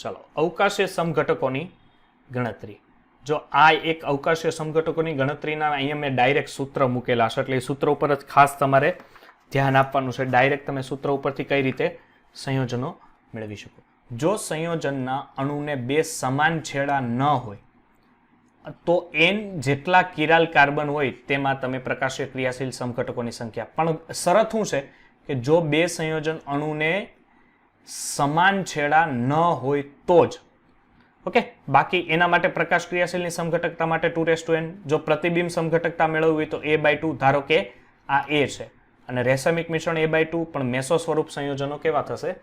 ચાલો અવકાશીય સમઘટકોની ગણતરી. જો આ એક અવકાશીય સમઘટકોની ગણતરીના અહીંયા મેં ડાયરેક્ટ સૂત્ર મૂકેલા છે, એટલે એ સૂત્ર ઉપર જ ખાસ તમારે ધ્યાન આપવાનું છે. ડાયરેક્ટ તમે સૂત્ર ઉપરથી કઈ રીતે સંયોજનો મેળવી શકો. જો સંયોજનના અણુને 2 સમાન છેડા ન હોય તો n જેટલા કિરાલ કાર્બન હોય તેમાં તમે પ્રકાશીય ક્રિયાશીલ સમઘટકોની સંખ્યા. પણ શરત શું છે? કે જો 2 સંયોજન અણુને સમાન છેડા ન હોય તો જ. ઓકે, બાકી એના માટે પ્રકાશ ક્રિયાશીલની સમઘટકતા માટે 2n. જો પ્રતિબિંબ સમઘટકતા મેળવવી હોય તો a/2. ધારો કે આ a છે અને રેસમિક મિશ્રણ a/2, પણ મેસો સ્વરૂપ સંયોજનો કેવા થશે?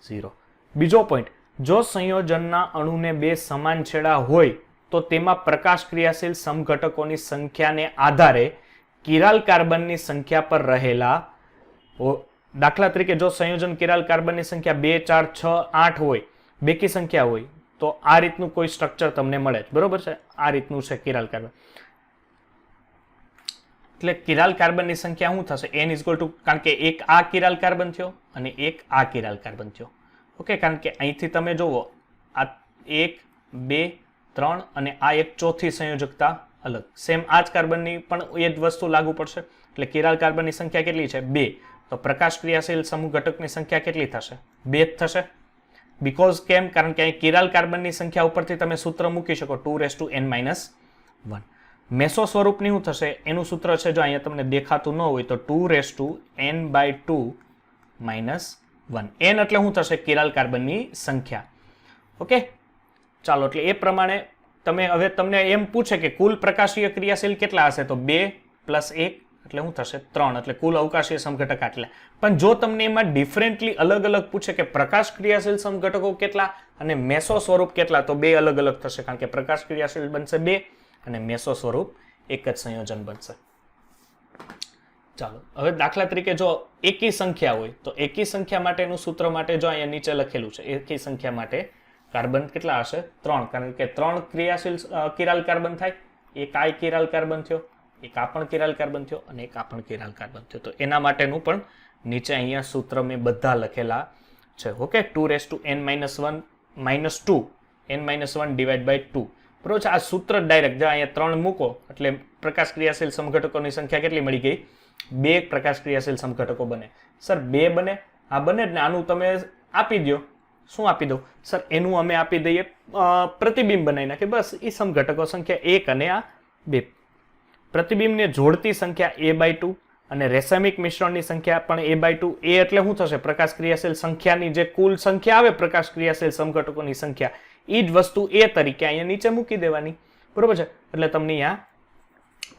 0. બીજો પોઈન્ટ, જો સંયોજનના અણુને 2 સમાન છેડા હોય તો તેમાં પ્રકાશ ક્રિયાશીલ સમઘટકોની સંખ્યાને આધારે કિરાલ કાર્બનની સંખ્યા પર રહેલા, દાખલા તરીકે જો સંયોજન કિરાલ કાર્બનની સંખ્યા 2, 4, 6, 8 હોય, બેકી સંખ્યા હોય, તો આ રીતનું કોઈ સ્ટ્રક્ચર તમને મળે જ, બરોબર છે. આ રીતનું છે કિરાલ કાર્બન. એટલે કિરાલ કાર્બનની સંખ્યા શું થશે? n ઇઝ ઇક્વલ ટુ, કારણ કે એક આ કિરાલ કાર્બન થયો અને એક આ કિરાલ કાર્બન થયો. ઓકે, કારણ કે અહીંથી તમે જુઓ આ 1 2 3 અને આ એક ચોથી સંયોજકતા અલગ. સેમ આ જ કાર્બનની પણ એ જ વસ્તુ લાગુ પડશે. એટલે કિરાલ કાર્બનની સંખ્યા કેટલી છે? 2. તો પ્રકાશ ક્રિયાશીલ સમૂહ ઘટકની સંખ્યા કેટલી થશે? 2 જ થશે. બીકોઝ કેમ? કારણ કે અહીં કિરાલ કાર્બનની સંખ્યા ઉપરથી તમે સૂત્ર મૂકી શકો 2n-1. મેસો સ્વરૂપની શું થશે? એનું સૂત્ર છે, જો અહીંયા તમને દેખાતું ન હોય તો 2n/2 - 1. n એટલે શું થશે? કિરાલ કાર્બનની સંખ્યા. ઓકે, ચાલો. એટલે એ પ્રમાણે તમે હવે તમને એમ પૂછે કે કુલ પ્રકાશીય ક્રિયાશીલ કેટલા હશે? તો 2 + 1 એટલે શું થશે? 3. એટલે કુલ અવકાશીય સમઘટક આટલા. પણ જો તમને એમાં ડિફરન્ટલી અલગ અલગ પૂછે કે પ્રકાશ ક્રિયાશીલ સમઘટકો કેટલા અને મેસો સ્વરૂપ કેટલા, તો 2 અલગ અલગ થશે, કારણ કે પ્રકાશ ક્રિયાશીલ બનશે 2 અને મેસો સ્વરૂપ એક જ સંયોજન બનશે. ચાલો, હવે દાખલા તરીકે જો એકી સંખ્યા હોય તો એકી સંખ્યા માટેનું સૂત્ર માટે જો અહીંયા નીચે લખેલું છે, એકી સંખ્યા માટે કાર્બન કેટલા હશે? 3, કારણ કે 3 ક્રિયાશીલ કિરાલ કાર્બન થાય. એક આ કિરાલ કાર્બન થયો, એક આ પણ કિરાલ કાર્બન થયો અને એક આ પણ કિરાલ કાર્બન થયો. તો એના માટેનું પણ નીચે અહીંયા સૂત્ર મેં બધા લખેલા છે. Okay, 2n-1 - 2 n-1 / 2. બરોબર છે. આ સૂત્ર ડાયરેક્ટ જો અહીંયા 3 મૂકો એટલે પ્રકાશ ક્રિયાશીલ સમઘટકોની સંખ્યા કેટલી મળી ગઈ? 2 પ્રકાશ ક્રિયાશીલ સમઘટકો બને. સર 2 બને? આ બને જ ને. આનું તમે આપી દો. શું આપી દો? સર એનું અમે આપી દઈએ પ્રતિબિંબ બનાવી નાખીએ. બસ એ સમઘટકો સંખ્યા 1 અને આ 2. પ્રતિબિંબને જોડતી સંખ્યા a/2 અને રેસાયણિક મિશ્રણની સંખ્યા પણ a/2. એ એટલે શું થશે? પ્રકાશ ક્રિયાશીલ સંખ્યાની જે કુલ સંખ્યા આવે પ્રકાશ ક્રિયાશીલ સમઘટકોની સંખ્યા, એ જ વસ્તુ એ તરીકે અહીંયા નીચે મૂકી દેવાની. બરોબર છે. એટલે તમને અહીંયા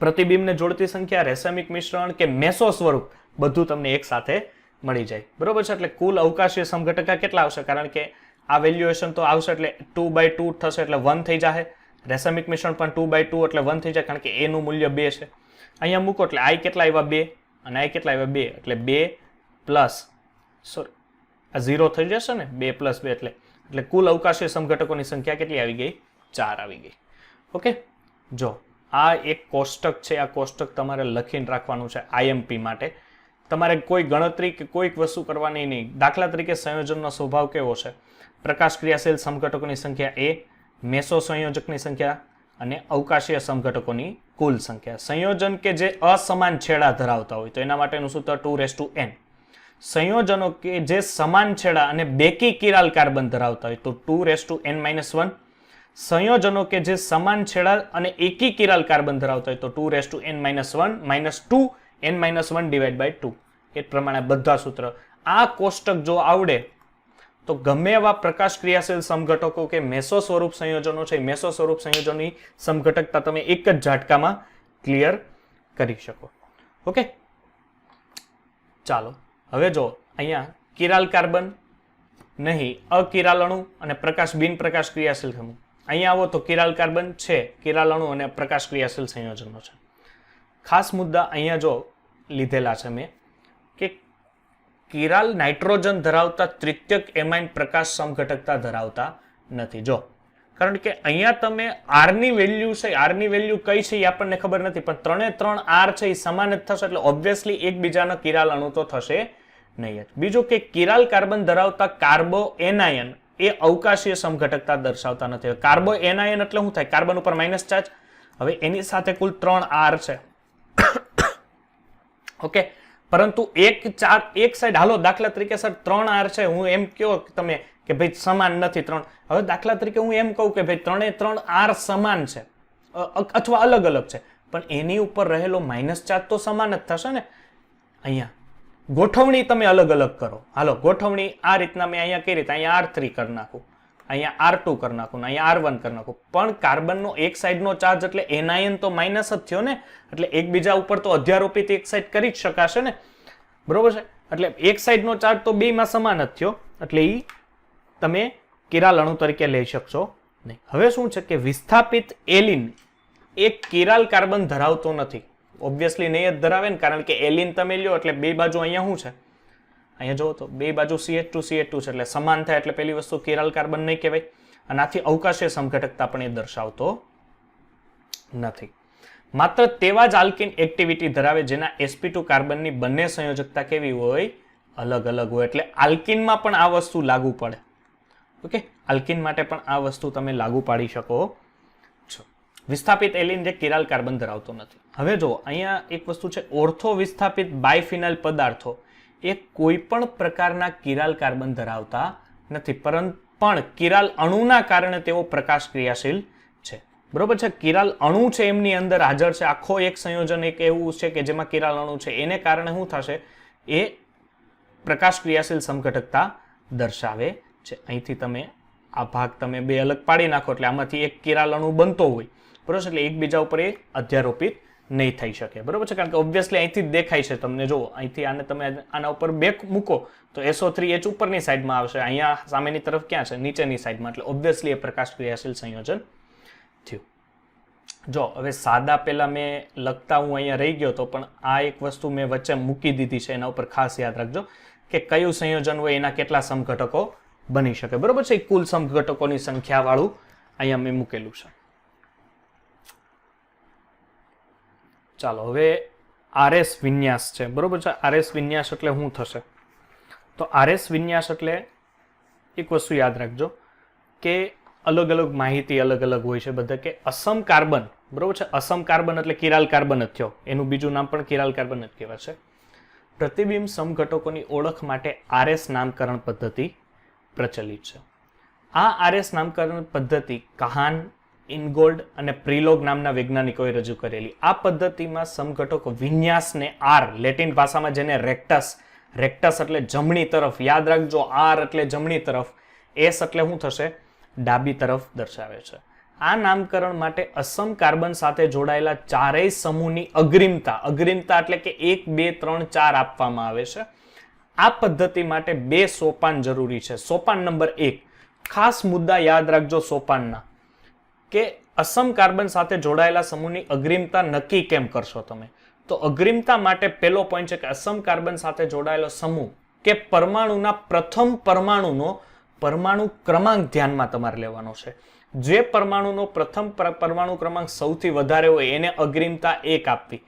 પ્રતિબિંબને જોડતી સંખ્યા, રેસાયણિક મિશ્રણ કે મેસો સ્વરૂપ બધું તમને એક સાથે મળી જાય. બરોબર છે. એટલે કુલ અવકાશીય સમઘટકા કેટલા આવશે? કારણ કે આ વેલ્યુએશન તો આવશે એટલે 2/2 થશે એટલે 1 થઈ જશે. રેસાયણિક મિશ્રણ પણ 2/2 એટલે 1 થઈ જાય, કારણ કે a નું મૂલ્ય 2 છે. અહીંયા મૂકો એટલે i કેટલા આવ્યા? 2 અને i કેટલા આવ્યા? 2. એટલે 2 પ્લસ આ 0 થઈ જશે ને, 2 + 2 એટલે કુલ અવકાશીય સમઘટકોની સંખ્યા કેટલી આવી ગઈ? 4 આવી ગઈ. ઓકે, જો આ એક કોષ્ટક છે. આ કોષ્ટક તમારે લખીને રાખવાનું છે IMP માટે. તમારે કોઈ ગણતરી કે કોઈક વસ્તુ કરવાની નહીં. દાખલા તરીકે સંયોજનનો સ્વભાવ કેવો છે? પ્રકાશ ક્રિયાશીલ સમઘટકોની સંખ્યા a, મેસો સંયોજકની સંખ્યા અને અવકાશીય સમઘટકોની કુલ સંખ્યા. સંયોજન કે જે અસમાન છેડા ધરાવતા હોય તો એના માટેનું સૂત્ર 2n. સંયોજનો કે જે સમાન છેડા અને બેકી કિરાલ કાર્બન ધરાવતા હોય તો 2n-1. સંયોજનો કે જે સમાન છેડા અને એકી કિરાલ કાર્બન ધરાવતા હોય તો 2n-1 - 2n-1 / 2. એ પ્રમાણે બધા સૂત્ર. આ કોષ્ટક જો આવડે તો ગમે એવા પ્રકાશ ક્રિયાશીલ સમઘટકો કે મેસો સ્વરૂપ સંયોજનો છે, મેસો સ્વરૂપ સંયોજનની સમઘટકતા તમે એક જ ઝાટકામાં ક્લિયર કરી શકો. ઓકે, ચાલો હવે જો અહીંયા કિરાલ કાર્બન નહીં, અકિરાલ અણુ અને પ્રકાશ બિન પ્રકાશ ક્રિયાશીલ સમૂહ. અહીંયા આવો તો કિરાલ કાર્બન છે, કિરાલ અણુ અને પ્રકાશ ક્રિયાશીલ સંયોજનો છે. ખાસ મુદ્દા અહીંયા જો લીધેલા છે મેં કે કિરાલ નાઇટ્રોજન ધરાવતા તૃતીયક એમાઇન પ્રકાશ સમઘટકતા ધરાવતા નથી. જો કારણ કે અહીંયા તમે R ની વેલ્યુ છે, R ની વેલ્યુ કઈ છે એ આપણને ખબર નથી, પણ 3 R છે એ સમાન જ થશે એટલે ઓબ્વિયસલી એકબીજાનો કિરાલ અણુ તો થશે નહીં જ. બીજું કે કિરાલ કાર્બન ધરાવતા કાર્બો એનાયન એ અવકાશીય સમઘટકતા દર્શાવતા નથી. કાર્બો એનાયન એટલે શું થાય? કાર્બન ઉપર માઇનસ ચાર્જ. હવે એની સાથે કુલ 3 R છે. ઓકે, પરંતુ એક સાઈડ હાલો દાખલા તરીકે સર 3 R છે, હું એમ કહો તમે કે ભાઈ સમાન નથી 3. હવે દાખલા તરીકે હું એમ કહું કે ભાઈ 3 R સમાન છે અથવા અલગ અલગ છે, પણ એની ઉપર રહેલો માઇનસ ચાર્જ તો સમાન જ થશે ને. અહીંયા ગોઠવણી તમે અલગ અલગ કરો. હાલો ગોઠવણી આ રીતના મેં અહીંયા કઈ રીતે, અહીંયા R3 કરી નાખું, અહીંયા R2 કરી નાખું, અહીંયા R1 કરી નાખું, પણ કાર્બનનો એક સાઈડનો ચાર્જ એટલે એનાયન તો માઇનસ જ થયો ને, એટલે એકબીજા ઉપર તો અધ્યારોપિત એક સાઈડ કરી જ શકાશે ને. બરોબર છે. એટલે એક સાઈડનો ચાર્જ તો બેમાં સમાન જ થયો, એટલે એ તમે કિરાલ અણુ તરીકે લઈ શકશો નહીં. હવે શું છે કે વિસ્થાપિત એલિન એક કિરાલ કાર્બન ધરાવતો નથી. ઓબ્વિયસલી નહીં જ ધરાવે ને, કારણ કે એલિન તમે લ્યો એટલે બે બાજુ અહીંયા શું છે, અહીંયા જોવો તો બે બાજુ CH2 છે એટલે સમાન થાય, એટલે પેલી વસ્તુ કિરાલ કાર્બન નહીં કહેવાય. આનાથી અવકાશીય સમઘટકતા પણ એ દર્શાવતો નથી. માત્ર તેવા જ આલ્કિન એક્ટિવિટી ધરાવે જેના sp2 કાર્બનની બંને સંયોજકતા કેવી હોય, અલગ અલગ હોય. એટલે આલ્કિનમાં પણ આ વસ્તુ લાગુ પડે. ઓકે, આલ્કિન માટે પણ આ વસ્તુ તમે લાગુ પાડી શકો છો. વિસ્થાપિત એલિન જે કિરાલ કાર્બન ધરાવતો નથી. હવે જો અહીંયા એક વસ્તુ છે, ઓર્થો વિસ્થાપિત બાયફિનાઇલ પદાર્થો એ કોઈ પણ પ્રકારના કિરાલ કાર્બન ધરાવતા નથી, પણ કિરાલ અણુના કારણે તેઓ પ્રકાશ ક્રિયાશીલ છે. બરોબર છે, કિરાલ અણુ છે એમની અંદર હાજર છે, આખો એક સંયોજન એક એવું છે કે જેમાં કિરાલ અણુ છે, એને કારણે શું થશે, એ પ્રકાશ ક્રિયાશીલ સમઘટકતા દર્શાવે છે. અહીંથી તમે આ ભાગ તમે બે અલગ પાડી નાખો એટલે આમાંથી એક કિરાલ અણુ બનતો હોય, બરોબર છે, એટલે એકબીજા ઉપર એ અધ્યારોપિત નહીં થઈ શકે. બરોબર છે, કારણ કે ઓબ્વિયસલી અહીંથી જ દેખાય છે તમને. જુઓ, અહીંથી આને તમે આના ઉપર બે મૂકો તો SO3H ઉપરની સાઈડમાં આવશે, અહીંયા સામેની તરફ ક્યાં છે, નીચેની સાઈડમાં, એટલે ઓબ્વિયસલી એ પ્રકાશ ક્રિયાશીલ સંયોજન થયું. જો હવે સાદા પહેલા મેં લખતા હું અહીંયા રહી ગયો તો, પણ આ એક વસ્તુ મેં વચ્ચે મૂકી દીધી છે, એના ઉપર ખાસ યાદ રાખજો કે કયું સંયોજન હોય એના કેટલા સમઘટકો બની શકે. બરોબર છે, કુલ સમઘટકોની સંખ્યા વાળું અહીંયા મેં મૂકેલું છે. ચાલો હવે RS વિન્યાસ છે. બરોબર છે, RS વિન્યાસ એટલે શું થશે, તો RS વિન્યાસ એટલે એક વસ્તુ યાદ રાખજો કે અલગ અલગ માહિતી અલગ અલગ હોય છે બધા, કે અસમ કાર્બન, બરોબર છે, અસમ કાર્બન એટલે કિરાલ કાર્બન જ થયો, એનું બીજું નામ પણ કિરાલ કાર્બન જ કહેવાય છે. પ્રતિબિંબ સમઘટકોની ઓળખ માટે RS નામકરણ પદ્ધતિ પ્રચલિત છે. આ RS નામકરણ પદ્ધતિ કહાન, ઇનગોલ્ડ અને પ્રિલોગ નામના વૈજ્ઞાનિકોએ રજૂ કરેલી. આ પદ્ધતિમાં સમઘટકો વિન્યાસને R, લેટિન ભાષામાં જેને રેક્ટસ, રેક્ટસ એટલે જમણી તરફ, યાદ રાખજો, R એટલે જમણી તરફ, S એટલે શું થશે, ડાબી તરફ દર્શાવે છે. આ નામકરણ માટે અસમ કાર્બન સાથે જોડાયેલા ચારેય સમૂહની અગ્રિમતા, અગ્રિમતા એટલે કે 1, 2, 3, 4 આપવામાં આવે છે. આ પદ્ધતિ માટે 2 સોપાન જરૂરી છે. સોપાન નંબર 1, ખાસ મુદ્દા યાદ રાખજો સોપાનના, કે અસમ કાર્બન સાથે જોડાયેલા સમૂહની અગ્રિમતા નક્કી કેમ કરશો તમે, તો અગ્રિમતા માટે પહેલો પોઈન્ટ છે કે અસમ કાર્બન સાથે જોડાયેલો સમૂહ કે પરમાણુના પ્રથમ પરમાણુનો પરમાણુ ક્રમાંક ધ્યાનમાં તમારે લેવાનો છે. જે પરમાણુનો પ્રથમ પરમાણુ ક્રમાંક સૌથી વધારે હોય એને અગ્રિમતા 1 આપવી.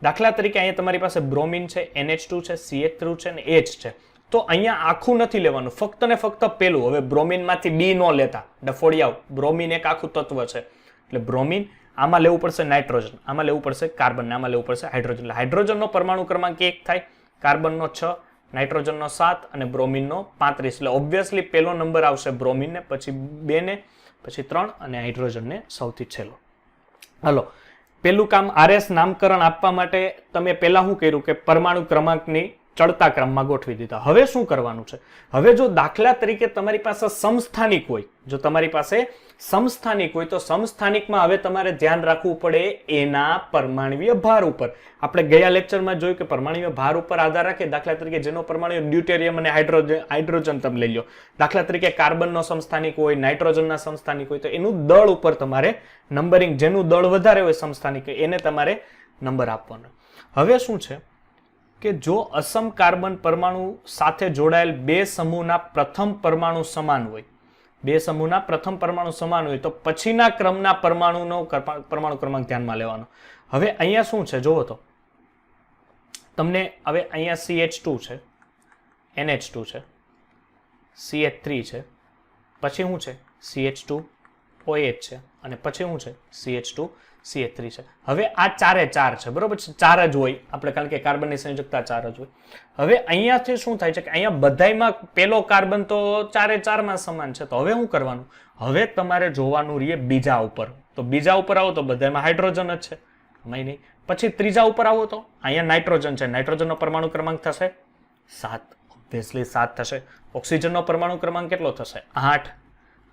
દાખલા તરીકે અહીંયા તમારી પાસે બ્રોમિન છે, NH2 છે, CH3 છે અને H છે, તો અહીંયા આખું નથી લેવાનું, ફક્ત ને ફક્ત પેલું. હવે બ્રોમિનમાંથી B ન લેતા, ડફોડિયાઓ, બ્રોમિન એક આખું તત્વ છે, એટલે બ્રોમિન, આમાં લેવું પડશે નાઇટ્રોજન, આમાં લેવું પડશે કાર્બન, આમાં લેવું પડશે હાઇડ્રોજન. એટલે હાઇડ્રોજનનો પરમાણુ ક્રમાંક 1 થાય, કાર્બનનો 6, નાઇટ્રોજનનો 7 અને બ્રોમિનનો 35. એટલે ઓબ્વિયસલી પહેલો નંબર આવશે બ્રોમિનને, પછી 2 ને, પછી 3 અને હાઇડ્રોજનને સૌથી છેલ્લો. હાલો, પેલું કામ RS નામકરણ આપવા માટે તમે પહેલા શું કર્યું કે પરમાણુ ક્રમાંકની ચડતા ક્રમમાં ગોઠવી દીધા. હવે શું કરવાનું છે, હવે જો દાખલા તરીકે તમારી પાસે સમસ્થાનિક હોય, જો તમારી પાસે સમસ્થાનિક હોય તો સમસ્થાનિકમાં હવે તમારે ધ્યાન રાખવું પડે એના પરમાણ્વીય ભાર ઉપર. આપણે ગયા લેક્ચરમાં જોયું કે પરમાણ્વીય ભાર ઉપર આધાર રાખે, દાખલા તરીકે જેનો પરમાણુ ડ્યુટેરિયમ અને હાઇડ્રોજન તમે લઈ લો, દાખલા તરીકે કાર્બનનો સમસ્થાનિક હોય, નાઇટ્રોજનના સમસ્થાનિક હોય, તો એનું દળ ઉપર તમારે નંબરિંગ, જેનું દળ વધારે હોય સમસ્થાનિક એને તમારે નંબર આપવાનો. હવે શું છે કે જો અસમ કાર્બન પરમાણુ સાથે જોડાયેલ 2 સમૂહના પ્રથમ પરમાણુ સમાન હોય, 2 સમૂહના પ્રથમ પરમાણુ સમાન હોય, તો પછીના ક્રમના પરમાણુનો પરમાણુ ક્રમાંક ધ્યાનમાં લેવાનો. હવે અહીંયા શું છે જોવો તો તમને, હવે અહીંયા CH2 છે, NH2 છે, CH3 છે, પછી શું છે CH2 OH છે, અને પછી શું છે CH2 CH3 છે. હવે આ 4 એ 4 છે, બરોબર છે, 4 જ હોય આપણે, કારણ કે કાર્બનની સંયોજકતા 4 જ હોય. હવે અહીંયાથી શું થાય છે કે અહીંયા બધાયમાં પેલો કાર્બન તો 4 એ 4 માં સમાન છે, તો હવે શું કરવાનું, હવે તમારે જોવાનું રહીએ બીજા ઉપર. તો બીજા ઉપર આવો તો બધાયમાં હાઇડ્રોજન જ છે, નહીં. પછી ત્રીજા ઉપર આવો તો અહીંયા નાઇટ્રોજન છે, નાઇટ્રોજનનો પરમાણુ ક્રમાંક થશે 7, ઓબ્વિયસલી 7 થશે. ઓક્સિજનનો પરમાણુ ક્રમાંક કેટલો થશે 8,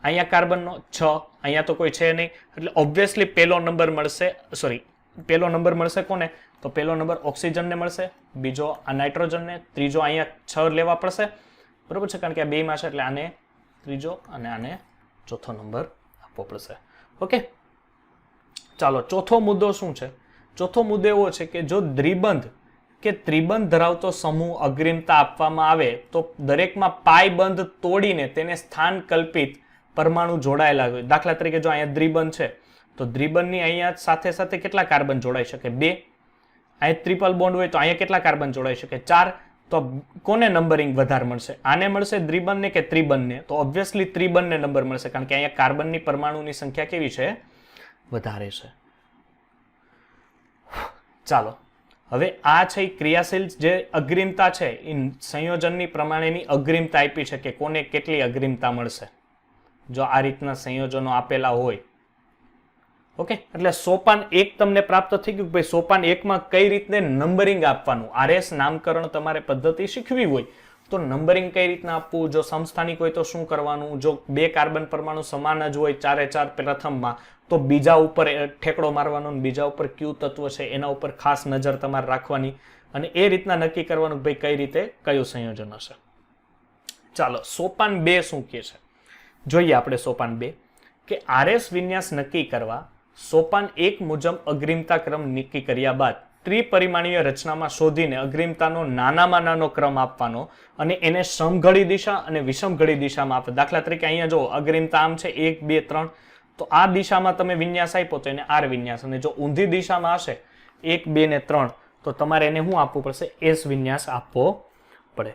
અહીંયા કાર્બનનો 6, અહીંયા તો કોઈ છે નહીં, એટલે ઓબ્વિયસલી પહેલો નંબર મળશે, સોરી પહેલો નંબર મળશે કોને, તો પહેલો નંબર ઓક્સિજનને મળશે, બીજો આ નાઇટ્રોજનને, ત્રીજો અહીંયા 6 લેવા પડશે, બરોબર છે, કારણ કે આ બેમાં છે, એટલે આને ત્રીજો અને આને ચોથો નંબર આપવો પડશે. ઓકે, ચાલો ચોથો મુદ્દો શું છે, ચોથો મુદ્દો એવો છે કે જો દ્વિબંધ કે ત્રિબંધ ધરાવતો સમૂહ અગ્રિમતા આપવામાં આવે તો દરેકમાં પાઈ બંધ તોડીને તેને સ્થાન કલ્પિત પરમાણુ જોડાયેલા હોય, દાખલા તરીકે જો અહીંયા દ્વિબંધ છે તો દ્વિબંધની અહીંયા સાથે સાથે કેટલા કાર્બન જોડાઈ શકે? 2. અહીંયા ટ્રિપલ બોન્ડ હોય તો અહીંયા કેટલા કાર્બન જોડાઈ શકે? 4. તો કોને નંબરિંગ વધારે મળશે? આને મળશે દ્વિબંધને કે ત્રિબંધને? તો ઓબ્વિયસલી ત્રિબંધને નંબર મળશે, કારણ કે અહીંયા કાર્બનની પરમાણુની સંખ્યા કેવી છે? વધારે છે. ચાલો હવે આ છે ક્રિયાશીલ જે અગ્રિમતા છે એ સંયોજનની પ્રમાણેની અગ્રિમતા આપી છે કે કોને કેટલી અગ્રિમતા મળશે જો આ રીતના સંયોજનો આપેલા હોય. ઓકે, એટલે સોપાન 1 તમને પ્રાપ્ત થઈ ગયું. ભાઈ સોપાન 1 માં કઈ રીતે નંબરિંગ આપવાનું, આરએસ નામકરણ તમારે પદ્ધતિ શીખવી હોય તો નંબરિંગ કઈ રીતના આપવું, જો સમસ્થાનિક હોય તો શું કરવાનું, જો 2 કાર્બન પરમાણુ સમાન જ હોય 4 પ્રથમમાં તો બીજા ઉપર ઠેકડો મારવાનો, બીજા ઉપર કયું તત્વ છે એના ઉપર ખાસ નજર તમારે રાખવાની અને એ રીતના નક્કી કરવાનું ભાઈ કઈ રીતે કયું સંયોજન હશે. ચાલો સોપાન 2 શું કહે છે જોઈએ આપણે. સોપાન 2 કે આરએસ વિન્યાસ નક્કી કરવા સોપાન 1 મુજબ અગ્રિમતા ક્રમ નક્કી કર્યા બાદ ત્રિપરિમાણીય રચનામાં શોધીને અગ્રિમતાનો નાનામાં નાનો ક્રમ આપવાનો અને એને સમઘડી દિશા અને વિષમઘડી દિશામાં આપે. દાખલા તરીકે અહીંયા જો અગ્રિમતા આમ છે 1 2 3, તો આ દિશામાં તમે વિન્યાસ આપ્યો તો એને આર વિન્યાસ, અને જો ઊંધી દિશામાં હશે 1 2 ને 3 તો તમારે એને શું આપવું પડશે? એસ વિન્યાસ આપવો પડે.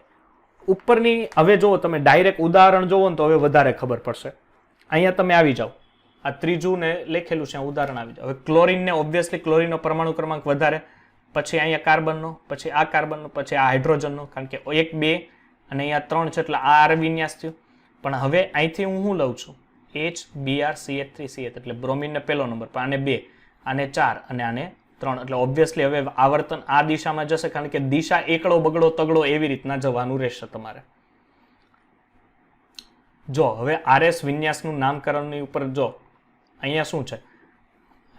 ઉપરની હવે જો તમે ડાયરેક્ટ ઉદાહરણ જોવો ને તો હવે વધારે ખબર પડશે. અહીંયા તમે આવી જાઓ, આ ત્રીજું ને લખેલું છે ઉદાહરણ આવી જાઓ. હવે ક્લોરીનને ઓબ્વિયસલી ક્લોરીનનો પરમાણુ ક્રમાંક વધારે, પછી અહીંયા કાર્બનનો, પછી આ કાર્બનનો, પછી આ હાઇડ્રોજનનો, કારણ કે 1 2 અને અહીંયા 3 છે એટલે આ આર વિન્યાસ થયું. પણ હવે અહીંથી હું શું લઉં છું? HBr CH3CH એટલે બ્રોમિનને પહેલો નંબર, પણ આને 2, આને 4 અને આને 3, એટલે ઓબ્વિયસલી હવે આવર્તન આ દિશામાં જશે, કારણ કે દિશા એકડો બગડો તગડો એવી રીતના જવાનું રહેશે તમારે. જો હવે આરએસ વિન્યાસનું નામકરણની ઉપર જો અહીંયા શું છે?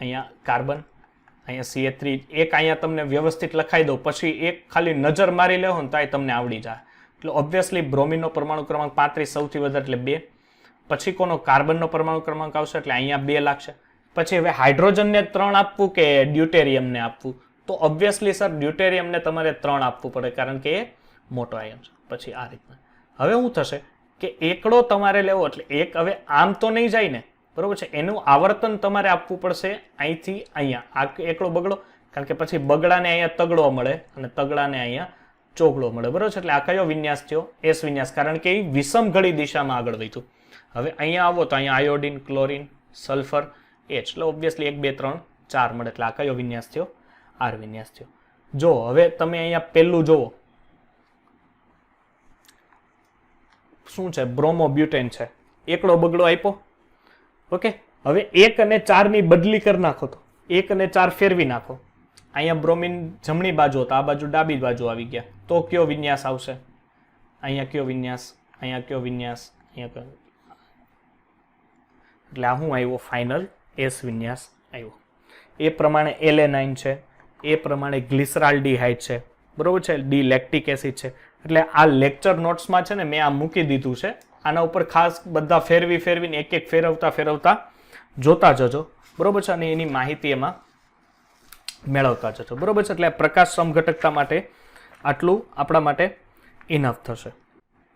અહીંયા કાર્બન, અહીંયા CH3, એક અહીંયા તમને વ્યવસ્થિત લખાઈ દો, પછી એક ખાલી નજર મારી લેવો ને તો તમને આવડી જાય. એટલે ઓબ્વિયસલી બ્રોમિનનો પરમાણુ ક્રમાંક 35 સૌથી વધારે એટલે 2, પછી કોનો કાર્બનનો પરમાણુ ક્રમાંક આવશે એટલે અહીંયા 2 લાગશે. પછી હવે હાઇડ્રોજનને 3 આપવું કે ડ્યુટેરિયમને આપવું? તો ઓબ્વિયસલી સર ડ્યુટેરિયમને તમારે 3 આપવું પડે, કારણ કે એ મોટો આયન છે. પછી આ રીતના હવે શું થશે કે એકડો તમારે લેવો એટલે એક હવે આમ તો નહીં જાય ને, બરોબર છે? એનું આવર્તન તમારે આપવું પડશે અહીંથી અહીંયા, આ એકડો બગડો, કારણ કે પછી બગડાને અહીંયા તગડો મળે અને તગડાને અહીંયા ચોગડો મળે, બરોબર છે? એટલે આ કયો વિન્યાસ થયો? એસ વિન્યાસ, કારણ કે એ વિષમઘડી દિશામાં આગળ વધ્યું. હવે અહીંયા આવો તો અહીંયા આયોડિન, ક્લોરીન, સલ્ફર, એચ, એટલે ઓબ્વિયસલી 1 2 3 4 મળે, એટલે આ કયો વિન્યાસ થયો? આર વિન્યાસ થયો. જો હવે તમે અહીંયા પહેલું જોવો શું છે? બ્રોમોબ્યુટેન છે, એકડો બગડો આપ્યો. ઓકે, હવે 1 અને 4 ની બદલી કરી નાખો, તો 1 અને 4 ફેરવી નાખો. અહીંયા બ્રોમિન જમણી બાજુ હતા, આ બાજુ ડાબી બાજુ આવી ગયા, તો કયો વિન્યાસ આવશે? અહીંયા કયો વિન્યાસ, અહીંયા કયો વિન્યાસ, અહીંયા કયો? એટલે આ શું આવ્યો? ફાઇનલ એસ વિન્યાસ આવ્યો. એ પ્રમાણે એલેનાઇન છે, એ પ્રમાણે ગ્લિસરાલ્ડીહાઇડ છે, બરોબર છે? ડી લેક્ટિક એસિડ છે. એટલે આ લેક્ચર નોટ્સમાં છે ને મેં આ મૂકી દીધું છે, આના ઉપર ખાસ બધા ફેરવીને એક એક ફેરવતા જોતા જજો, બરોબર છે? અને એની માહિતી એમાં મેળવતા જજો, બરોબર છે? એટલે પ્રકાશ સમઘટકતા માટે આટલું આપણા માટે ઇનફ થશે.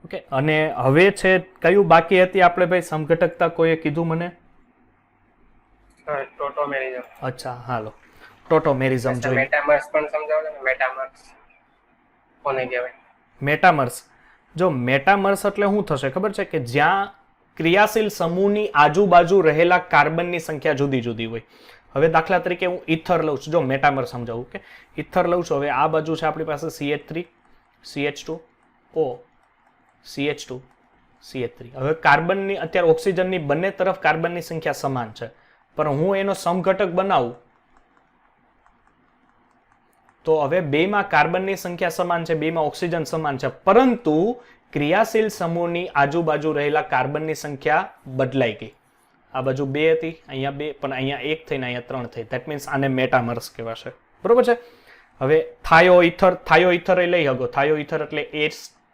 ઓકે, અને હવે છે કયું બાકી હતી આપણે ભાઈ સમઘટકતા? કોઈએ કીધું મને? ટોટોમેરિઝમ. અચ્છા, હાલો ટોટોમેરિઝમ જોઈએ. મેટામર્સ પણ સમજાવો ને. મેટામર્સ કોને કહેવાય? મેટામર્સ, જો મેટામર્સ એટલે શું થશે ખબર છે? કે જ્યાં ક્રિયાશીલ સમૂહની આજુબાજુ રહેલા કાર્બનની સંખ્યા જુદી જુદી હોય. હવે દાખલા તરીકે હું ઇથર લઉં છું, જો મેટામર સમજાવું કે ઇથર લઉં છું. હવે આ બાજુ છે આપણી પાસે CH3 CH2 O CH2 CH3. હવે કાર્બનની અત્યારે ઓક્સિજનની બંને તરફ કાર્બનની સંખ્યા સમાન છે, પણ હું એનો સમઘટક બનાવું તો હવે બેમાં કાર્બનની સંખ્યા સમાન છે, બેમાં ઓક્સિજન સમાન છે, પરંતુ ક્રિયાશીલ સમૂહની આજુબાજુ રહેલા કાર્બનની સંખ્યા બદલાઈ ગઈ. આ બાજુ 2 હતી, અહીંયા 2, પણ અહીંયા 1 થઈને અહીંયા 3 થઈ. ધેટ મીન્સ આને મેટામર્સ કહેવાશે, બરોબર છે? હવે થાયોઇથર એ લઈ શકો. થાયોઇથર એટલે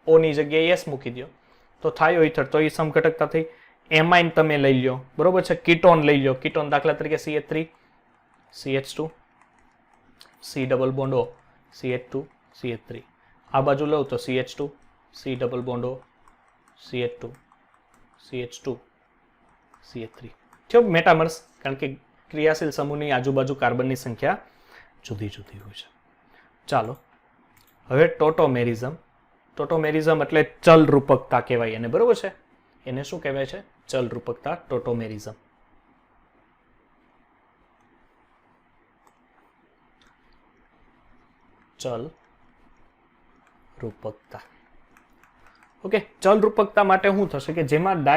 O ની જગ્યાએ S મૂકી દો તો થાયોઇથર, તો એ સમઘટકતા થઈ. એમાઇન તમે લઈ લો, બરોબર છે? કીટોન લઈ લો. કીટોન દાખલા તરીકે CH3 CH2 C double bond O CH2 CH3. આ બાજુ લઉં તો CH2 C double bond O CH2 CH2 CH3 થયો મેટામર્સ, કારણ કે ક્રિયાશીલ સમૂહની આજુબાજુ કાર્બનની સંખ્યા જુદી જુદી હોય છે. ચાલો હવે ટોટોમેરિઝમ. ટોટોમેરિઝમ એટલે ચલ રૂપકતા કહેવાય એને, બરોબર છે. એને શું કહેવાય છે? ચલ રૂપકતા, ટોટોમેરિઝમ. ચલ રૂપકતા. ઓકે, ચલ રૂપકતા માટે શું થશે કે જેમાં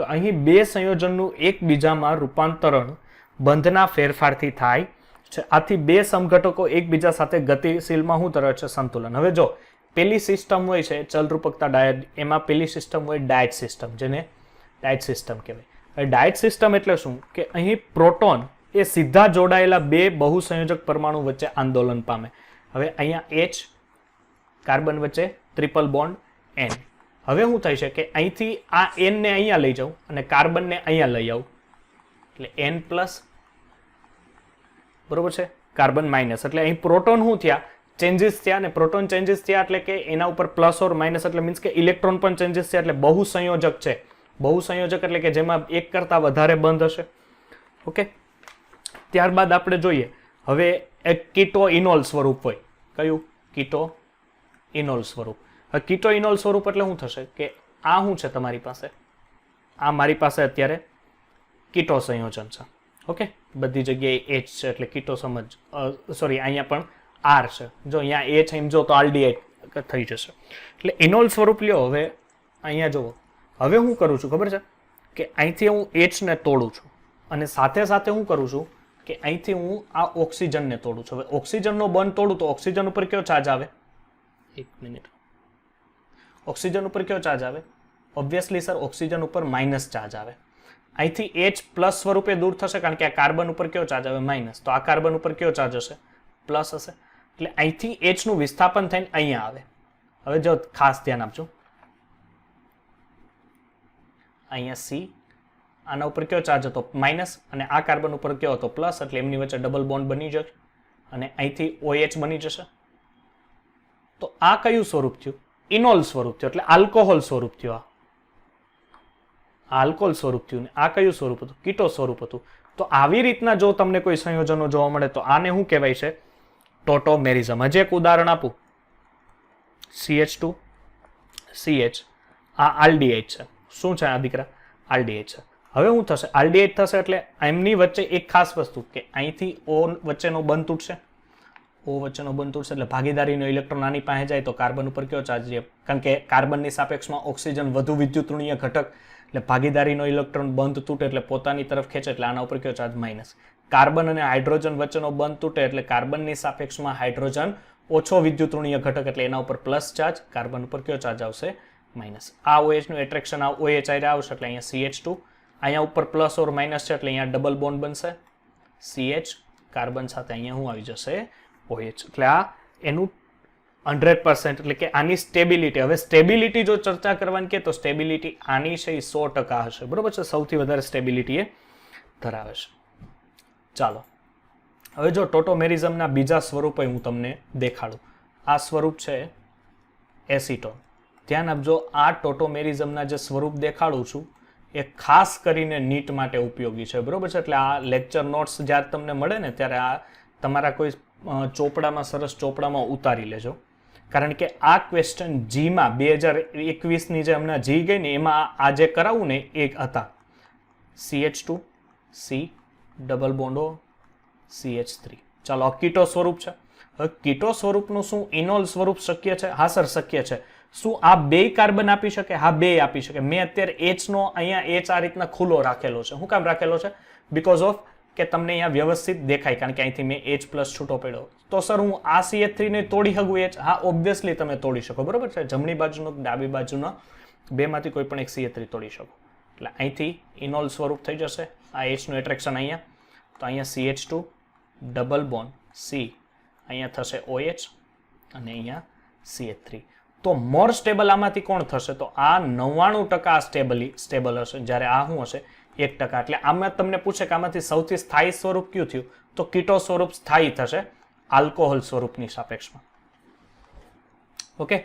અહીં બે સંયોજનનું એકબીજામાં રૂપાંતરણ બંધના ફેરફારથી થાય છે. આથી બે સમઘટકો એકબીજા સાથે ગતિશીલમાં શું તરફ છે? સંતુલન. હવે જો પેલી સિસ્ટમ હોય છે ચલ રૂપકતા ડાયટ, એમાં પેલી સિસ્ટમ હોય ડાયટ સિસ્ટમ, જેને ડાયટ સિસ્ટમ કહેવાય. હવે ડાયટ સિસ્ટમ એટલે શું કે અહીં પ્રોટોન એ સીધા જોડાયેલા બે બહુસંયોજક પરમાણુ વચ્ચે આંદોલન પામે. હવે અહીંયા H કાર્બન વચ્ચે ટ્રિપલ બોન્ડ N. હવે શું થાય છે કે અહીંથી આ N ને અહીંયા લઈ જાઉં અને કાર્બનને અહીંયા લઈ આવું, એટલે N પ્લસ, બરોબર છે, કાર્બન માઇનસ. એટલે અહીં પ્રોટોન શું થયા? ચેન્જીસ થયા. ને પ્રોટોન ચેન્જીસ થયા એટલે કે એના ઉપર પ્લસ ઓર માઇનસ, એટલે મીન્સ કે ઇલેક્ટ્રોન પણ ચેન્જીસ થયા, એટલે બહુસંયોજક છે. બહુસંયોજક એટલે કે જેમાં એક કરતાં વધારે બંધ હશે. ઓકે, ત્યારબાદ આપણે જોઈએ હવે એક કીટો ઇનોલ સ્વરૂપ હોય. કયું? કીટો ઇનોલ સ્વરૂપ. હવે કીટો ઇનોલ સ્વરૂપ એટલે શું થશે કે આ શું છે તમારી પાસે? આ મારી પાસે અત્યારે કીટો સંયોજન છે. ઓકે, બધી જગ્યાએ H છે એટલે કીટો સમજ, સોરી અહીંયા પણ R છે. જો અહીંયા H એમ જો તો આલ્ડીહાઇડ થઈ જશે. એટલે ઇનોલ સ્વરૂપ લ્યો. હવે અહીંયા જુઓ, હવે હું કરું છું ખબર છે કે અહીંથી હું H ને તોડું છું અને સાથે સાથે હું કરું છું કે અહીંથી હું આ ઓક્સિજનને તોડું છું. હવે ઓક્સિજનનો બંધ તોડું તો ઓક્સિજન ઉપર કયો ચાર્જ આવે? એક મિનિટ. ઓક્સિજન ઉપર કયો ચાર્જ આવે? ઓબ્વિયસલી સર ઓક્સિજન ઉપર માઇનસ ચાર્જ આવે. અહીંથી H પ્લસ સ્વરૂપે દૂર થશે કારણ કે આ કાર્બન ઉપર કયો ચાર્જ આવે? માઇનસ. તો આ કાર્બન ઉપર કયો ચાર્જ હશે? પ્લસ હશે. એટલે અહીંથી H નું વિસ્થાપન થઈને અહીંયા આવે. હવે જો ખાસ ધ્યાન આપજો, અહીંયા C, આના ઉપર કયો ચાર્જ હતો? માઇનસ. અને આ કાર્બન ઉપર કયો હતો? પ્લસ. એટલે એમની વચ્ચે ડબલ બોન્ડ બની જશે અને અહીંથી OH બની જશે. તો આ કયું સ્વરૂપ થયું? ઇનોલ સ્વરૂપ થયું, એટલે આલ્કોહોલ સ્વરૂપ થયું. આ આલ્કોહોલ સ્વરૂપ થયું. આ કયું સ્વરૂપ હતું? કીટો સ્વરૂપ હતું. તો આવી રીતના જો તમને કોઈ સંયોજનો જોવા મળે તો આને શું કહેવાય છે? ટોટોમેરિઝમ. હજી એક ઉદાહરણ આપું. CH2 CH, આ આલ્ડીએચ છે. શું છે આ દીકરા? આલ્ડીએચ છે. હવે શું થશે? આલ્ડીએચ થશે એટલે એમની વચ્ચે એક ખાસ વસ્તુ કે અહીંથી O વચ્ચેનો બંધ તૂટશે. O વચ્ચેનો બંધ તૂટશે એટલે ભાગીદારીનો ઇલેક્ટ્રોન આની પાસે જાય તો કાર્બન ઉપર કયો ચાર્જ રહે? કારણ કે કાર્બનની સાપેક્ષમાં ઓક્સિજન વધુ વિદ્યુતઋણીય ઘટક, એટલે ભાગીદારીનો ઇલેક્ટ્રોન બંધ તૂટે એટલે પોતાની તરફ ખેંચે, એટલે આના ઉપર કયો ચાર્જ? માઇનસ. કાર્બન અને હાઇડ્રોજન વચ્ચેનો બંધ તૂટે એટલે કાર્બનની સાપેક્ષમાં હાઇડ્રોજન ઓછો વિદ્યુતઋણીય ઘટક, એટલે એના ઉપર પ્લસ ચાર્જ, કાર્બન ઉપર કયો ચાર્જ આવશે? માઇનસ. આ OH નું એટ્રેક્શન આ OH આરે આવશે એટલે અહીંયા CH2, અહીંયા ઉપર પ્લસ ઓર માઇનસ છે એટલે અહીંયા ડબલ બોન્ડ બનશે. CH કાર્બન સાથે અહીંયા શું આવી જશે? OH. એટલે આ એનું 100%, એટલે કે આની સ્ટેબિલિટી. હવે સ્ટેબિલિટી જો ચર્ચા કરવાની કે તો સ્ટેબિલિટી આની છે એ 100% હશે, બરોબર છે. સૌથી વધારે સ્ટેબિલિટી એ ધરાવે છે. ચાલો હવે જો ટોટોમેરિઝમના બીજા સ્વરૂપે હું તમને દેખાડું. આ સ્વરૂપ છે એસિટોન. ધ્યાન આપજો, આ ટોટોમેરિઝમના જે સ્વરૂપ દેખાડું છું એ ખાસ કરીને નીટ માટે ઉપયોગી છે, બરોબર છે. એટલે આ લેક્ચર નોટ્સ જ્યારે તમને મળે ને ત્યારે આ તમારા કોઈ ચોપડામાં, સરસ ચોપડામાં ઉતારી લેજો. કારણ કે આ ક્વેશ્ચન જીમાં 2021ની જે હમણાં જી ગઈ ને એમાં આ જે કરાવું ને એ હતા CH2 C double bond O CH3. ચાલો આ કીટો સ્વરૂપ છે. હવે કીટો સ્વરૂપનું શું ઇનોલ સ્વરૂપ શક્ય છે? હા સર શક્ય છે. શું આ બે કાર્બન આપી શકે? હા બે આપી શકે. મેં અત્યારે H નો અહીંયા H આ રીતના ખુલ્લો રાખેલો છે. શું કામ રાખેલો છે? બીકોઝ ઓફ કે તમને અહીંયા વ્યવસ્થિત દેખાય, કારણ કે અહીંથી મેં H પ્લસ છૂટો પડ્યો. તો સર હું આ CH3 ને તોડી શકું H? હા ઓબ્વિયસલી તમે તોડી શકો, બરોબર છે. જમણી બાજુનો ડાબી બાજુનો બેમાંથી કોઈ પણ એક CH3 તોડી શકો. એટલે અહીંથી ઇનોલ સ્વરૂપ થઈ જશે. આ H નું એટ્રેક્શન અહીંયા, તો અહીંયા CH2 ડબલ બોન્ડ C, અહીંયા થશે OH અને અહીંયા CH3. તો મોર સ્ટેબલ આમાંથી કોણ થશે? તો આ 99% સ્ટેબલ હશે, જ્યારે આ શું હશે? 1%. એટલે આમાં તમને પૂછે કે આમાંથી સૌથી સ્થાયી સ્વરૂપ કયું થયું? તો કીટો સ્વરૂપ સ્થાયી થશે આલ્કોહોલ સ્વરૂપની સાપેક્ષમાં. ઓકે,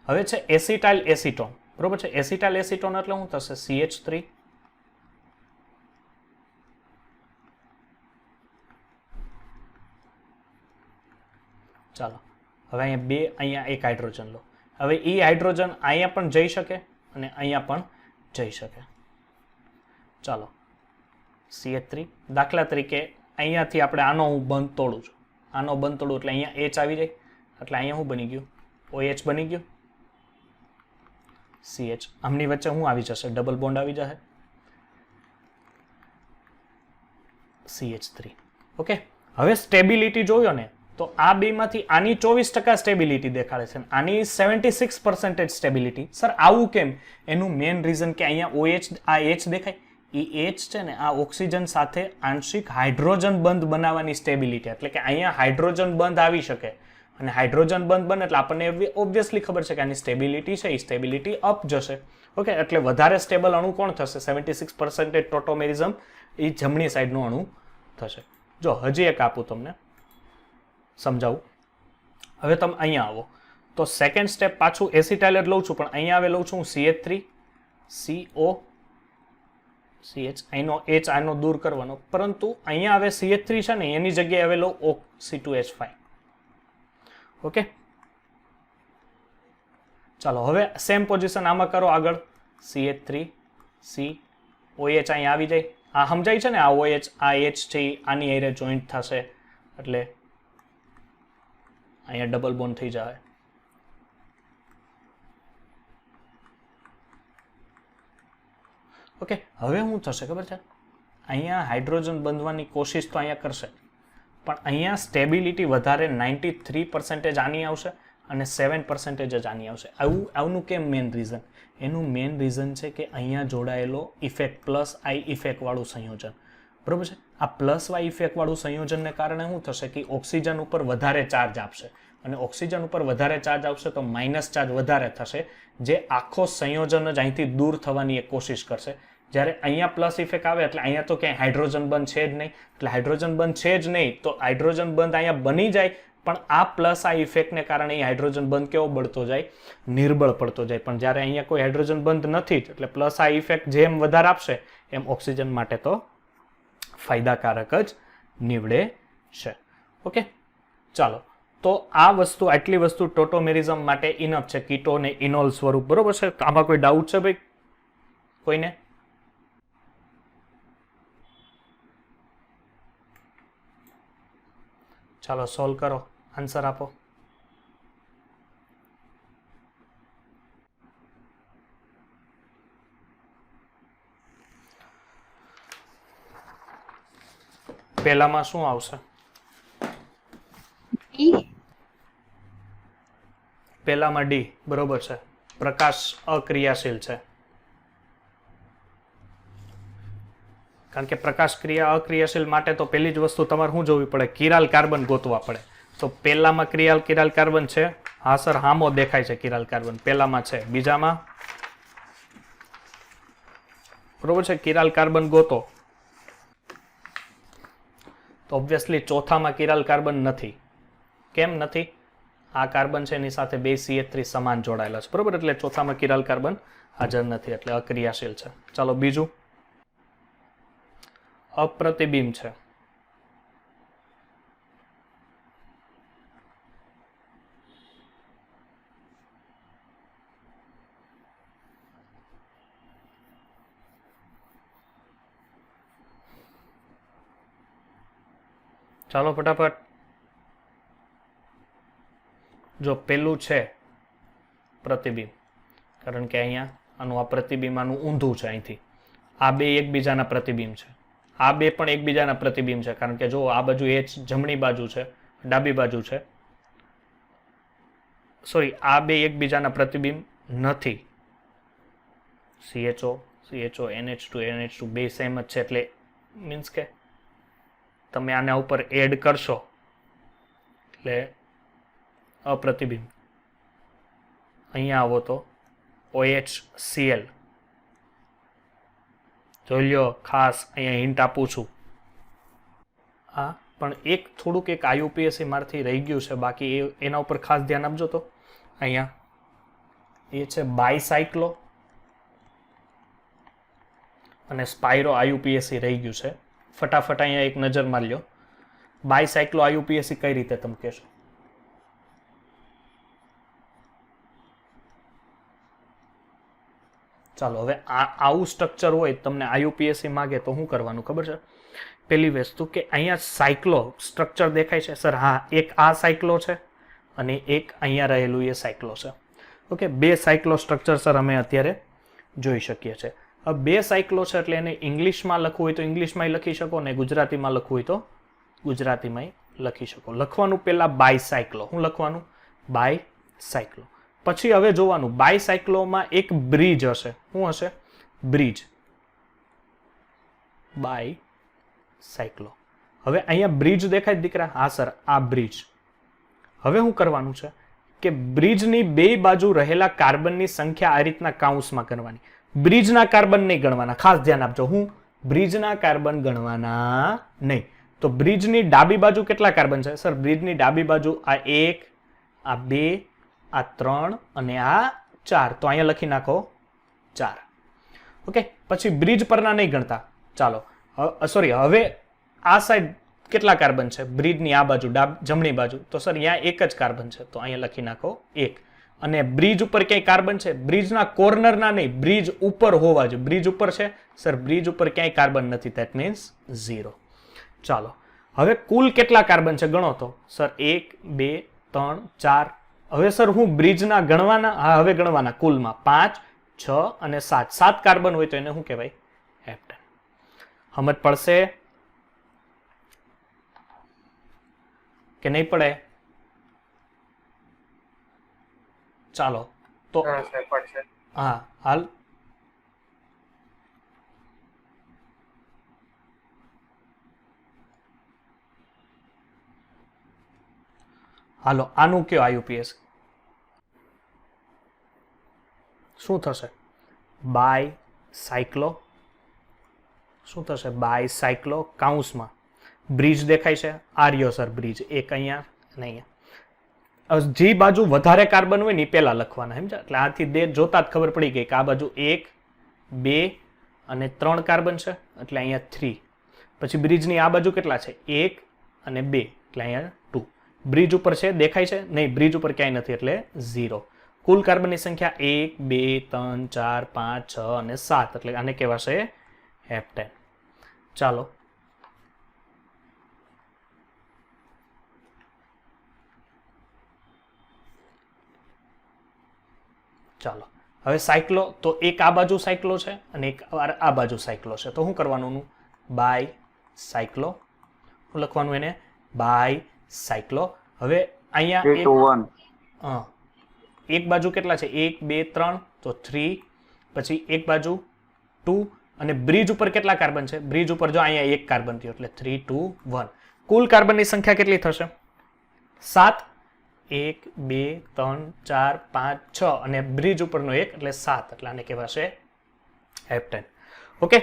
હવે છે એસિટાઇલ એસિટોન, બરોબર છે. એસિટાઇલ એસિટોન એટલે શું થશે? CH3 ચાલો હવે અહીંયા 2, અહીંયા 1 હાઇડ્રોજન લો. હવે એ હાઇડ્રોજન અહીંયા પણ જઈ શકે અને અહીંયા પણ જઈ શકે. ચાલો CH3 દાખલા તરીકે અહીંયાથી આપણે આનો હું બંધ તોડું છું, આનો બંધ તોડું એટલે અહીંયા H આવી જાય, એટલે અહીંયા શું બની ગયું? OH બની ગયું. CH આમની વચ્ચે શું આવી જશે? ડબલ બોન્ડ આવી જશે, CH3. ઓકે, હવે સ્ટેબિલિટી જોયો ને, તો આ બેમાંથી આની 24% સ્ટેબિલિટી દેખાડે છે, આની 76% સ્ટેબિલિટી. સર આવું કેમ? એનું મેઇન રીઝન કે અહીંયા OH, આ H દેખાય, એ H છે ને આ ઓક્સિજન સાથે આંશિક હાઇડ્રોજન બંધ બનાવવાની સ્ટેબિલિટી, એટલે કે અહીંયા હાઇડ્રોજન બંધ આવી શકે, અને હાઇડ્રોજન બંધ બને એટલે આપણને ઓબ્વિયસલી ખબર છે કે આની સ્ટેબિલિટી છે એ સ્ટેબિલિટી અપ જશે. ઓકે, એટલે વધારે સ્ટેબલ અણુ કોણ થશે? 76% ટોટોમેરિઝમ, એ જમણી સાઈડનું અણુ થશે. જો હજી એક આપું તમને સમજાવું. હવે તમે અહીંયા આવો તો સેકન્ડ સ્ટેપ પાછું એસિટાઇલ લઉં છું, પણ અહીંયા હવે લઉં છું હું CH3 CO CH, અહીંનો H આનો દૂર કરવાનો, પરંતુ અહીંયા હવે CH3 છે ને એની જગ્યાએ હવે લઉં C2H5. ઓકે, ચાલો હવે સેમ પોઝિશન આમાં કરો આગળ. CH3 C OH અહીંયા આવી જાય. આ સમજાય છે ને, આ OH આ H છે આની હારે જોઈન્ટ થશે એટલે અહીંયા ડબલ બોન્ડ થઈ જાય. ઓકે, હવે શું થશે ખબર છે? અહીંયા હાઇડ્રોજન બંધવાની કોશિશ તો અહીંયા કરશે, પણ અહીંયા સ્ટેબિલિટી વધારે 93% આની આવશે અને 7% જ આની આવશે. આવું કેમ? મેઇન રીઝન, એનું મેઇન રીઝન છે કે અહીંયા જોડાયેલો ઇફેક્ટ પ્લસ આઈ ઇફેક્ટ વાળું સંયોજન. બરોબર છે? આ પ્લસ વાય ઇફેક્ટ વાળું સંયોજનને કારણે શું થશે કે ઓક્સિજન ઉપર વધારે ચાર્જ આપશે, અને ઓક્સિજન ઉપર વધારે ચાર્જ આવશે તો માઇનસ ચાર્જ વધારે થશે, જે આખો સંયોજન જ અહીંથી દૂર થવાની એક કોશિશ કરશે. જ્યારે અહીંયા પ્લસ ઇફેક્ટ આવે એટલે અહીંયા તો ક્યાંય હાઇડ્રોજન બંધ છે જ નહીં, એટલે હાઇડ્રોજન બંધ છે જ નહીં તો હાઇડ્રોજન બંધ અહીંયા બની જાય, પણ આ પ્લસ આ ઇફેક્ટને કારણે એ હાઇડ્રોજન બંધ કેવો બળતો જાય? નિર્બળ પડતો જાય. પણ જ્યારે અહીંયા કોઈ હાઇડ્રોજન બંધ નથી જ, એટલે પ્લસ આ ઇફેક્ટ જેમ વધારે આપશે એમ ઓક્સિજન માટે તો ફાયદાકારક જ નીવડે છે. ઓકે, ચાલો તો આ વસ્તુ, આટલી વસ્તુ ટોટોમેરિઝમ માટે ઇનફ છે, કીટો ને ઇનોલ સ્વરૂપ. બરોબર છે? આમાં કોઈ ડાઉટ છે ભાઈ કોઈને? ચાલો સોલ્વ કરો, આન્સર આપો. પહેલામાં શું આવશે? પહેલામાં ડી. બરોબર છે, પ્રકાશ અક્રિયાશીલ છે, કારણ કે પ્રકાશ ક્રિયા અક્રિયાશીલ માટે તો પહેલી જ વસ્તુ તમારે શું જોવી પડે? કિરાલ કાર્બન ગોતવા પડે. તો પહેલામાં કિરાલ કાર્બન છે. હા સર, હામો દેખાય છે કિરાલ કાર્બન, પહેલામાં છે. બીજામાં બરોબર છે, કિરાલ કાર્બન ગોતો તો ઓબ્વિયસલી ચોથામાં કિરાલ કાર્બન નથી. કેમ નથી? આ કાર્બન છે એની સાથે બે CH3 સમાન જોડાયેલા છે. બરોબર, એટલે ચોથામાં કિરાલ કાર્બન હાજર નથી, એટલે અક્રિયાશીલ છે. ચાલો બીજું, અપ્રતિબિંબ છે. ચાલો ફટાફટ. જો પેલું છે પ્રતિબિંબ, કારણ કે અહીંયા આનું આ પ્રતિબિંબ આનું ઊંધું છે. અહીંથી આ બે એકબીજાના પ્રતિબિંબ છે, આ બે પણ એકબીજાના પ્રતિબિંબ છે, કારણ કે જો આ બાજુ H જમણી બાજુ છે, ડાબી બાજુ છે. સોરી, આ બે એકબીજાના પ્રતિબિંબ નથી. CHO NH2 NH2 બે સેમ જ છે, એટલે મીન્સ કે તમે આના ઉપર એડ કરશો એટલે અપ્રતિબિંબ. અહીંયા આવો તો OHCl. જોઈ લ્યો, ખાસ અહીંયા હિન્ટ આપું છું. હા, પણ એક થોડુંક એક IUPAC મારથી રહી ગયું છે, બાકી એના ઉપર ખાસ ધ્યાન આપજો. તો અહીંયા એ છે બાયસાયક્લો અને સ્પાયરો IUPAC રહી ગયું છે. ફટાફટ અહીંયા એક નજર મારી લો. બાયસાયક્લો IUPAC કઈ રીતે તમે કહેશો? ચાલો હવે આવું સ્ટ્રક્ચર હોય તમને IUPAC માગે તો શું કરવાનું ખબર છે? પહેલી વસ્તુ કે અહીંયા સાયક્લો સ્ટ્રક્ચર દેખાય છે સર? હા, એક આ સાયક્લો છે અને એક અહીંયા રહેલું એ સાયક્લો છે. ઓકે, બે સાયક્લો સ્ટ્રક્ચર સર અમે અત્યારે જોઈ શકીએ છીએ. હવે બે સાયક્લો છે એટલે એને ઇંગ્લિશમાં લખવું હોય તો ઇંગ્લિશમાં લખી શકો ને ગુજરાતીમાં લખવું હોય તો ગુજરાતીમાં લખી શકો. લખવાનું પહેલાં બાયસાયક્લો. શું લખવાનું? બાયસાયક્લો. પછી હવે જોવાનું બાયસાયક્લોમાં એક બ્રિજ હશે. શું હશે? બ્રિજ. બાયસાયક્લો. હવે અહીંયા બ્રિજ દેખાય દીકરા? હા સર, આ બ્રિજ. હવે શું કરવાનું છે કે બ્રિજની બે બાજુ રહેલા કાર્બનની સંખ્યા આ રીતના કાઉન્સમાં ગણવાની. બ્રિજના કાર્બન નહીં ગણવાના, ખાસ ધ્યાન આપજો. હું બ્રિજના કાર્બન ગણવાના નહીં. તો બ્રિજની ડાબી બાજુ કેટલા કાર્બન છે સર? બ્રિજની ડાબી બાજુ આ 1, આ 2, આ 3 અને આ 4. તો અહીંયા લખી નાખો 4. ઓકે, પછી બ્રિજ પરના નહીં ગણતા. ચાલો સોરી, હવે આ સાઈડ કેટલા કાર્બન છે? બ્રિજની આ બાજુ જમણી બાજુ. તો સર અહીંયા એક જ કાર્બન છે, તો અહીંયા લખી નાખો 1. અને બ્રિજ ઉપર ક્યાંય કાર્બન છે? બ્રિજના કોર્નરના નહીં, બ્રિજ ઉપર હોવા જોઈએ. બ્રિજ ઉપર છે સર? બ્રિજ ઉપર ક્યાંય કાર્બન નથી, ધેટ મીન્સ 0. ચાલો હવે કુલ કેટલા કાર્બન છે ગણો તો. સર 1, 2, 3, 4. હવે સર હું બ્રિજના ગણવાના? હા, હવે ગણવાના કુલમાં 5, 6 અને 7. 7 કાર્બન હોય તો એને શું કહેવાય? હેપ્ટેન. સમજ પડશે કે નહીં પડે? ચાલો તો હા, હાલ હાલો આનું કયો IUPAC શું થશે? બાયસાયક્લો. શું થશે? બાયસાયક્લો કાઉન્સમાં બ્રિજ દેખાય છે? આર્યો સર બ્રિજ. એક અહીંયા અને અહીંયા. જે બાજુ વધારે કાર્બન હોય ને એ પહેલા લખવાના, સમજા? એટલે આથી દે જોતા જ ખબર પડી ગઈ કે આ બાજુ 1, 2 અને 3 કાર્બન છે એટલે અહીંયા 3. પછી બ્રિજની આ બાજુ કેટલા છે? 1 અને 2 એટલે અહીંયા 2. બ્રિજ ઉપર છે? દેખાય છે? નહીં, બ્રિજ ઉપર ક્યાંય નથી એટલે 0. કુલ કાર્બનની સંખ્યા 1, 2, 3, 4, 5, 6 અને 7 એટલે આને કહેવાશે હેપ્ટેન. ચાલો ચાલો હવે સાયક્લો તો એક આ બાજુ સાયક્લો છે અને એક આ બાજુ સાયક્લો છે. તો શું કરવાનું? Bicyclo. શું લખવાનું એને? Bicyclo. હવે અહીંયા એક બાજુ કેટલા છે? 1, 2, 3 તો 3. પછી એક બાજુ 2 અને બ્રિજ ઉપર કેટલા કાર્બન છે? બ્રિજ ઉપર જો અહીંયા એક કાર્બન થયો એટલે 3, 2, 1. કુલ કાર્બનની સંખ્યા કેટલી થશે? 7. 1, 2, 3, 4, 5, 6 અને બ્રિજ ઉપરનો 1 એટલે 7 એટલે આને કહેવાશે હેપ્ટેન. ઓકે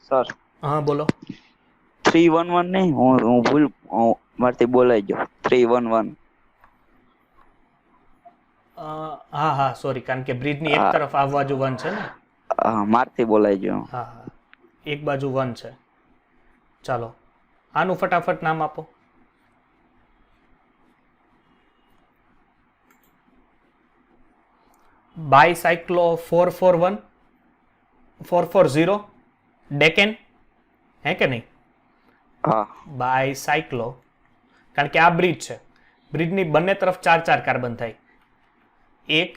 સર હા બોલો. 311 નહીં, હું ભૂલ મારથી બોલાઈ ગયો. 311. હા હા સોરી, કારણ કે બ્રિજની એક તરફ આ બાજુ 1 છે ને. હા, મારથી બોલાઈ ગયો. હા હા, એક બાજુ 1 છે. ચાલો આનું ફટાફટ નામ આપો. બાયસાયક્લો 441, 440 ડેકેન હે કે નહીં? હા, બાયસાયક્લો. કારણ કે આ બ્રિજ છે, બ્રિજની બંને તરફ 4 કાર્બન થાય. 1,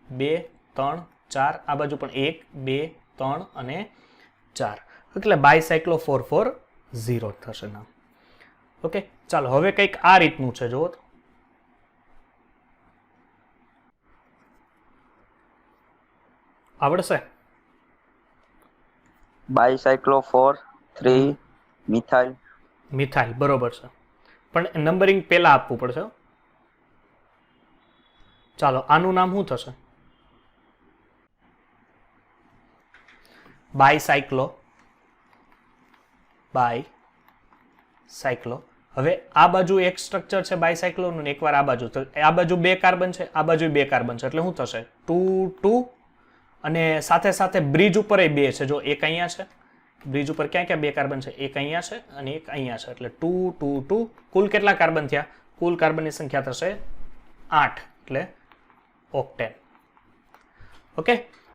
2, 3, 4. આ બાજુ પણ 1, 2, 3 અને 4 એટલે બાયસાયક્લો 440 થશે નામ. ઓકે ચાલો હવે કંઈક આ રીતનું છે. જુઓ તો આવડશે? Bicyclo 4, 3 methyl. મિથાઇલ બરોબર છે, પણ નંબરિંગ પહેલા આપવું પડશે. ચાલો આનું નામ શું થશે? બાયસાયક્લો. બાયસાયક્લો. હવે આ બાજુ એક સ્ટ્રક્ચર છે બાયસાયક્લોનું, એકવાર આ બાજુ. તો આ બાજુ 2 કાર્બન છે, આ બાજુ 2 કાર્બન છે એટલે શું થશે? 2, 2 અને સાથે સાથે બ્રિજ ઉપર 2 છે. જો એક અહીંયા છે, બ્રિજ ઉપર ક્યાં ક્યાં 2 કાર્બન છે? એક અહીંયા છે અને એક અહીંયા છે એટલે 2, 2, 2. કુલ કેટલા કાર્બન થયા? કુલ કાર્બનની સંખ્યા થશે 8 એટલે ઓક્ટેન. ઓકે